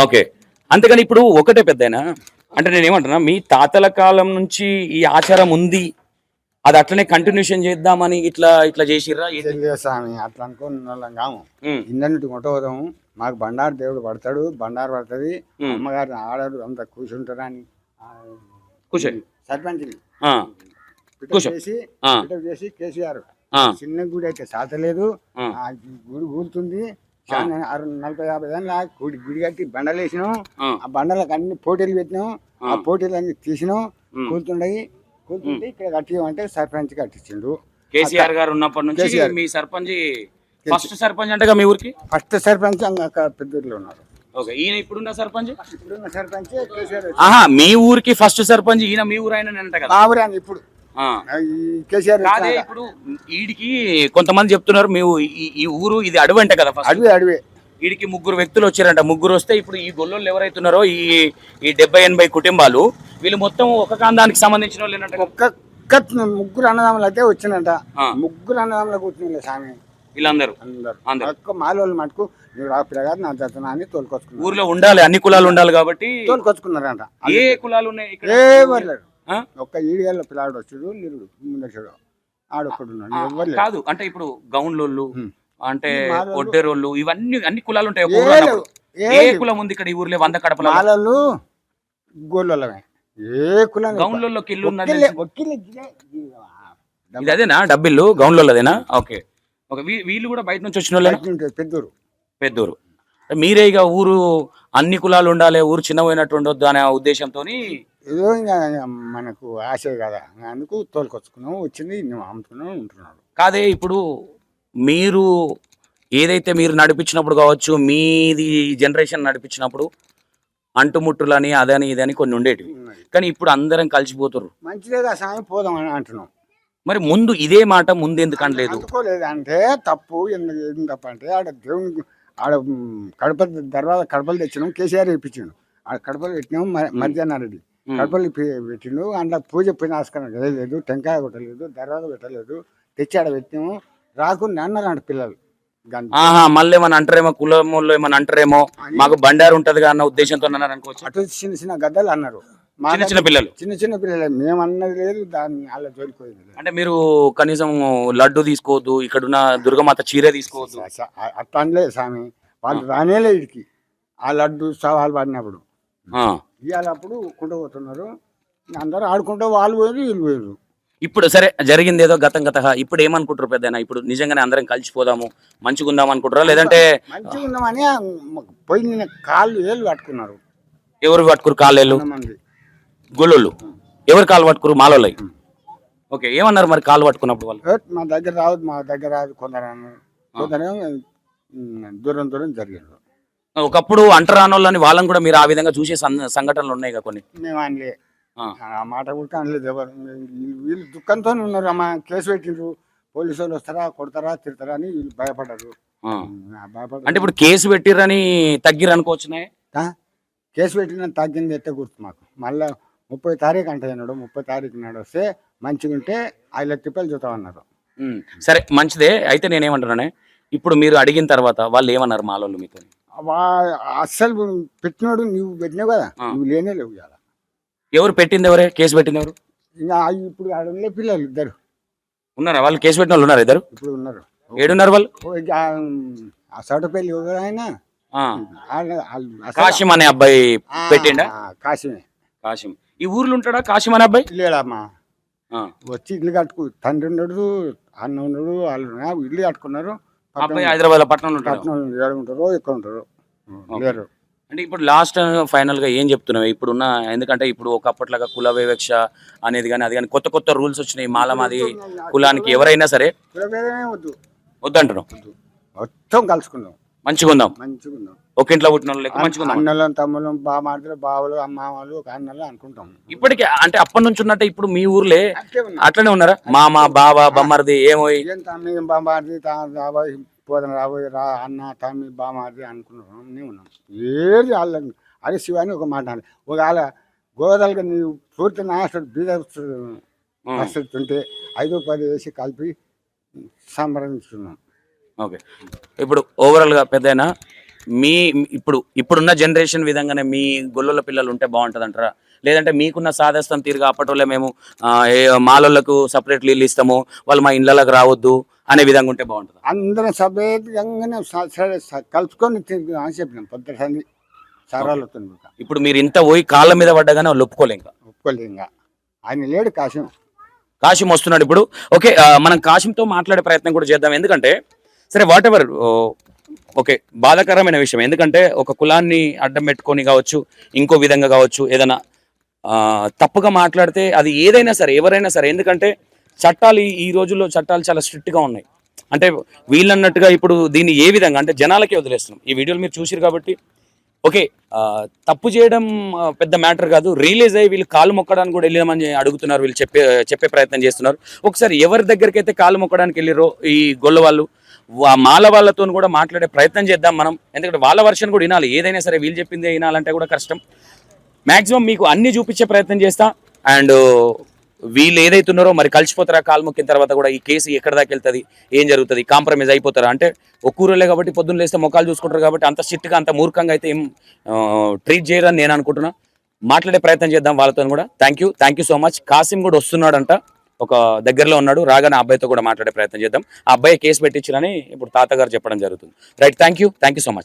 ఓకే. అంతేగాని ఇప్పుడు ఒకటే పెద్దయినా అంటే నేను ఏమంటున్నా, మీ తాతల కాలం నుంచి ఈ ఆచారం ఉంది, అది అట్లనే కంటిన్యూషన్ చేద్దామని ఇట్లా చేసిర్రా? స్వామి అట్లా అనుకున్న వాళ్ళం కాము. ఇందన్నిటి కొట్టవదాము. మాకు బండారు దేవుడు పడతాడు, బండారు పడుతుంది, అమ్మగారిని ఆడరు అంతా కూర్చుంటారా అని సర్పంచ్ చేసి కేసీఆర్ చిన్న గుడి అయితే సాతలేదు, ఆ గుడి కూలుతుంది. 40-50 ఏళ్ళ గుడి కట్టి బండలు వేసినాం. ఆ బండలకు అన్ని పోటీలు పెట్టినాం. ఆ పోటీలు అన్ని తీసినాం. కూలుతుంటే ఇక్కడ కట్టియమంటే సర్పంచ్ కట్టించిండు. కేసీఆర్ గారు ఉన్నప్పటి నుంచి మీ సర్పంచ్ ఫస్ట్ సర్పంచ్ అంటే మీ ఊరికి ఫస్ట్ సర్పంచ్ అక్కడ పెద్దూరులో ఉన్నారు. ఓకే. ఈయన ఇప్పుడున్న సర్పంచ్ కేసీఆర్. ఆహా, మీ ఊరికి ఫస్ట్ సర్పంచ్ ఈయన, మీ ఊరు ఆయన అంట కదా? మా ఊరే ఇప్పుడు కేసీఆర్. అదే ఇప్పుడు వీడికి కొంతమంది చెప్తున్నారు మీ ఈ ఊరు ఇది అడవి అంట కదా? అడవి వీడికి 3 వ్యక్తులు వచ్చారంట. 3 వస్తే ఇప్పుడు ఈ గొల్లోళ్ళు ఎవరైతున్నారో ఈ 70-80 కుటుంబాలు వీళ్ళు మొత్తం ఒక కాందానికి సంబంధించిన వాళ్ళు ఒక్క 3 అన్నదమ్ములు అయితే వచ్చినంట. 3 అన్నదమ్ములు కూర్చుని స్వామి వీళ్ళందరూ ఒక్క మాలోళ్ళు మటుకు నువ్వు ఆ పిల్లగారు నా జతనా అని తోలుకొచ్చుకున్నారు. ఊర్లో ఉండాలి, అన్ని కులాలు ఉండాలి కాబట్టి తోలుకొచ్చుకున్నారంట. ఏ కులాలు ఉన్నాయి ఇక్కడ? ఒక్క 7 ఏళ్ళ పిల్లాడు వచ్చాడు, నిరుడు ముందడు ఆడొక్కడున్నాడు. ఎవరు కాదు అంటే ఇప్పుడు గౌన్లోళ్ళు అంటే ఒడ్డేరోళ్ళు ఇవన్నీ అన్ని కులాలు ఉంటాయి. ఏ కులం ఉంది ఇక్కడ ఈ ఊర్లో? 100 కడపల మాలలు గోళ్ళమే. ఏ కులం గౌన్లోకి ఇల్లు ఉన్నది ఇది అదేనా? డబ్బిల్లు గౌన్లోదేనా? Okay okay. వీళ్ళు కూడా బయట నుంచి వచ్చిన వాళ్ళే? పెద్దూరు. మీరే ఇక ఊరు అన్ని కులాలు ఉండాలి, ఊరు చిన్నపోయినట్టు ఉండొద్దు అనే ఉద్దేశంతో ఏదో ఇంకా మనకు ఆశ కదా, అందుకు తోలుకొచ్చుకున్నాం. వచ్చింది నువ్వు అమ్ముకున్నాం ఉంటున్నాడు. కాదే ఇప్పుడు మీరు ఏదైతే మీరు నడిపించినప్పుడు కావచ్చు, మీది జనరేషన్ నడిపించినప్పుడు అంటుముట్టులని అదని ఇదని కొన్ని ఉండేటివి, కానీ ఇప్పుడు అందరం కలిసిపోతారు. మంచిదేగా సాయం పోదాం అని అంటున్నాం. మరి ముందు ఇదే మాట ముందు ఎందుకు అనలేదు? అనుకోలేదు అంటే తప్పు ఎందుకు తప్పు అంటే ఆడ దేవునికి ఆడ కడపలు తెచ్చినాం. కేసీఆర్ ఇప్పించాడు. ఆడ కడపలు పెట్టినాం. మధ్యాహ్నారెడ్డి కడపలు పెట్టిండు. అందులో పూజ పునాస్కారం లేదు, టెంకాయ కొట్టలేదు, దర్వాజ పెట్టలేదు, తెచ్చి ఆడ పెట్టినాము. రాకుండా అన్నారు పిల్లలు. మళ్ళీ ఏమన్నా అంటారేమో, కులంలో ఏమన్నా అంటారేమో, మాకు బండారు ఉంటది అన్న ఉద్దేశంతో అన్నారు అనుకోవచ్చు. అటు చిన్న చిన్న గద్దలు అన్నారు. చిన్న పిల్లలు మేమన్నది లేదు, దాన్ని అలా జోలిపోయింది. అంటే మీరు కనీసం లడ్డు తీసుకోవద్దు, ఇక్కడున్న దుర్గమాత చీర తీసుకోవద్దు అట్లా అనలేదు స్వామి. వాళ్ళు రానేలే ఇడికి ఆ లడ్డు సవాలు పడినప్పుడు. ఇవాళ అప్పుడు కుంట పోతున్నారు, అందరూ ఆడుకుంటూ వాళ్ళు పోయారు వీళ్ళు పోయారు. ఇప్పుడు సరే జరిగింది ఏదో గతం గత, ఇప్పుడు ఏమనుకుంటారు పెద్దనా? ఇప్పుడు నిజంగానే అందరం కలిసిపోదాము మంచిగా ఉందాం అనుకుంటారా, లేదంటే మంచిగా ఉందామని పోయిన కాళ్ళు ఏళ్ళు పట్టుకున్నారు ఎవరు పట్టుకురు కాళ్ళు? మంది. గొల్లోళ్ళు ఎవరు కాళ్ళు పట్టుకురు? మాలోళ్ళవి. ఓకే, ఏమన్నారు మరి కాళ్ళు పట్టుకున్నప్పుడు వాళ్ళు? మా దగ్గర రాదు కొందరేమో దూరం జరిగారు. ఒకప్పుడు అంటరానోళ్ళని వాళ్ళని కూడా మీరు ఆ విధంగా చూసే సంఘటనలు ఉన్నాయి కదా కొన్ని. మేము అనలే, ఆ. ఆ మాట కూడా అనలేదు ఎవరు. వీళ్ళు దుఃఖంతో ఉన్నారు, అమ్మ కేసు పెట్టిండ్రు, పోలీసు వాళ్ళు వస్తారా కొడతారా తిడతారా అని వీళ్ళు భయపడ్డారు. ఆ. అంటే ఇప్పుడు కేసు పెట్టిర్రని తగ్గిర్రు అనుకోవచ్చునే. కేసు పెట్టిన తగ్గింది ఎట్టే గుర్తు మాకు. మళ్ళీ 30 తారీఖు అంటే అన్నాడు, 30 తారీఖు నాడు వస్తే మంచిగా ఉంటే 5 లక్షల రూపాయలు చూద్దామన్నారు. సరే మంచిదే. అయితే నేనేమంటున్నానే, ఇప్పుడు మీరు అడిగిన తర్వాత వాళ్ళు ఏమన్నారు మాలోళ్ళు మీతో? అస్సలు పెట్టినాడు, నువ్వు పెట్టినావు కదా, నువ్వు లేనే లేవు ఇవాళ. ఎవరు పెట్టింది? ఎవరే కేసు పెట్టింది? ఎవరు? ఇంకా ఇప్పుడు ఆడ ఉండే పిల్లలు ఇద్దరు ఉన్నారా? వాళ్ళు కేసు పెట్టిన వాళ్ళు ఉన్నారు ఇద్దరు? ఇప్పుడు ఉన్నారు. ఏడున్నారు వాళ్ళు? ఆ సౌటపల్లి ఆయన కాశీం అనే అబ్బాయి పెట్టిండా? కాశీమే. కాశీం ఈ ఊర్లో ఉంటాడా కాశీం అనే అబ్బాయి? లేడమ్మా, ఆ. వచ్చి ఇల్లు కట్టుకు, తండ్రి ఉన్నాడు, అన్న ఉన్నాడు, వాళ్ళు ఇల్లు కట్టుకున్నారు. అబ్బాయి హైదరాబాద్ పట్టణంలో ఉంటాడు. పట్టణం ఉంటారు, ఎక్కడ ఉంటారు లేరు. అంటే ఇప్పుడు లాస్ట్ ఫైనల్ గా ఏం చెప్తున్నావు ఇప్పుడున్న? ఎందుకంటే ఇప్పుడు ఒకప్పట్లాగా కుల వివక్ష అనేది కానీ అది కానీ కొత్త కొత్త రూల్స్ వచ్చినాయి. మాలమాది కులానికి ఎవరైనా సరే వద్దు వద్దంటున్నావు. మొత్తం కలుసుకుందాం, మంచిగా ఉందాం, మంచిగా ఉందాం. ఒక ఇంట్లో పుట్టిన వాళ్ళు లెక్క మంచిగా ఉందాం. అన్నలు తమ్ముళ్ళు బామార్దులు బావలు అమ్మావాళ్ళు ఒక అన్నలు అనుకుంటాం. ఇప్పటికే అంటే అప్పటి నుంచి ఉన్నట్టే ఇప్పుడు మీ ఊర్లే అట్లనే ఉన్నారా? మామ బావ బమ్మర్ది ఏమో ఏం తమ్మి బామార్ది రాబోయే పోదన రాబోయే అన్న తమ్మి బామార్ది అనుకున్నాం ఉన్నాం. ఏది వాళ్ళ అరే శివాని ఒక మాట అనాలి. ఒకవేళ గోదాలుగా నీవు పూర్తి నాశనం బీద పరిస్థితి ఉంటే 5-10 వేసి కలిపి సంబరించుకున్నాం. ఓకే, ఇప్పుడు ఓవరాల్ గా పెద్దయినా మీ ఇప్పుడున్న జనరేషన్ విధంగానే మీ గొల్లుల పిల్లలు ఉంటే బాగుంటుంది అంటారా, లేదంటే మీకున్న సాదస్తం తీరుగా అప్పటిలో మేము మాలోళ్ళకు సపరేట్ ఇల్లు ఇస్తాము వాళ్ళు మా ఇళ్ళకి రావద్దు అనే విధంగా ఉంటే బాగుంటుంది? అందరం సభ్యంగానే కలుసుకొని చెప్పినాం పొద్దున సరాలు. ఇప్పుడు మీరు ఇంత పోయి కాళ్ళ మీద పడ్డగానే వాళ్ళు ఒప్పుకోలే, ఇంకా ఒప్పుకోలేదు. ఇంకా ఆయన లేడు కాశీం వస్తున్నాడు ఇప్పుడు. ఓకే, మనం కాశీంతో మాట్లాడే ప్రయత్నం కూడా చేద్దాం. ఎందుకంటే సరే వాట్ ఎవర్, ఓకే బాధాకరమైన విషయం. ఎందుకంటే ఒక కులాన్ని అడ్డం పెట్టుకొని కావచ్చు, ఇంకో విధంగా కావచ్చు, ఏదైనా తప్పుగా మాట్లాడితే అది ఏదైనా సరే ఎవరైనా సరే, ఎందుకంటే చట్టాలు ఈ రోజుల్లో చట్టాలు చాలా స్ట్రిక్ట్గా ఉన్నాయి. అంటే వీళ్ళన్నట్టుగా ఇప్పుడు దీన్ని ఏ విధంగా అంటే జనాలకే వదిలేస్తున్నాం. ఈ వీడియోలు మీరు చూసిరు కాబట్టి ఓకే, తప్పు చేయడం పెద్ద మ్యాటర్ కాదు. రిలీజ్ అయ్యి వీళ్ళు కాలు మొక్కడానికి కూడా వెళ్ళామని అడుగుతున్నారు, వీళ్ళు చెప్పే ప్రయత్నం చేస్తున్నారు. ఒకసారి ఎవరి దగ్గరికి అయితే కాలు మొక్కడానికి వెళ్ళిరో ఈ గొల్ల వాళ్ళు, మాల వాళ్ళతో కూడా మాట్లాడే ప్రయత్నం చేద్దాం మనం. ఎందుకంటే వాళ్ళ వర్షన్ కూడా వినాలి. ఏదైనా సరే వీళ్ళు చెప్పిందే వినాలంటే కూడా కష్టం. మ్యాక్సిమం మీకు అన్ని చూపించే ప్రయత్నం చేస్తా. అండ్ వీళ్ళు ఏదైతున్నారో మరి కలిసిపోతారా కాలు మొక్కిన తర్వాత కూడా, ఈ కేసు ఎక్కడ దాకా వెళ్తుంది, ఏం జరుగుతుంది, కాంప్రమైజ్ అయిపోతారా అంటే ఒక్కూరులే కాబట్టి పొద్దున్న లేస్తే మొక్కలు చూసుకుంటారు కాబట్టి అంత స్ట్రిక్ట్గా అంత మూర్ఖంగా అయితే ఏం ట్రీట్ చేయరని నేను అనుకుంటున్నా. మాట్లాడే ప్రయత్నం చేద్దాం వాళ్ళతో కూడా. Thank you so much. Kasim కూడా వస్తున్నాడంట, ఒక దగ్గరలో ఉన్నాడు. రాగానే ఆ అబ్బాయితో కూడా మాట్లాడే ప్రయత్నం చేద్దాం. ఆ అబ్బాయి కేసు పెట్టించారని ఇప్పుడు తాతగారు చెప్పడం జరుగుతుంది. Right, thank you so much.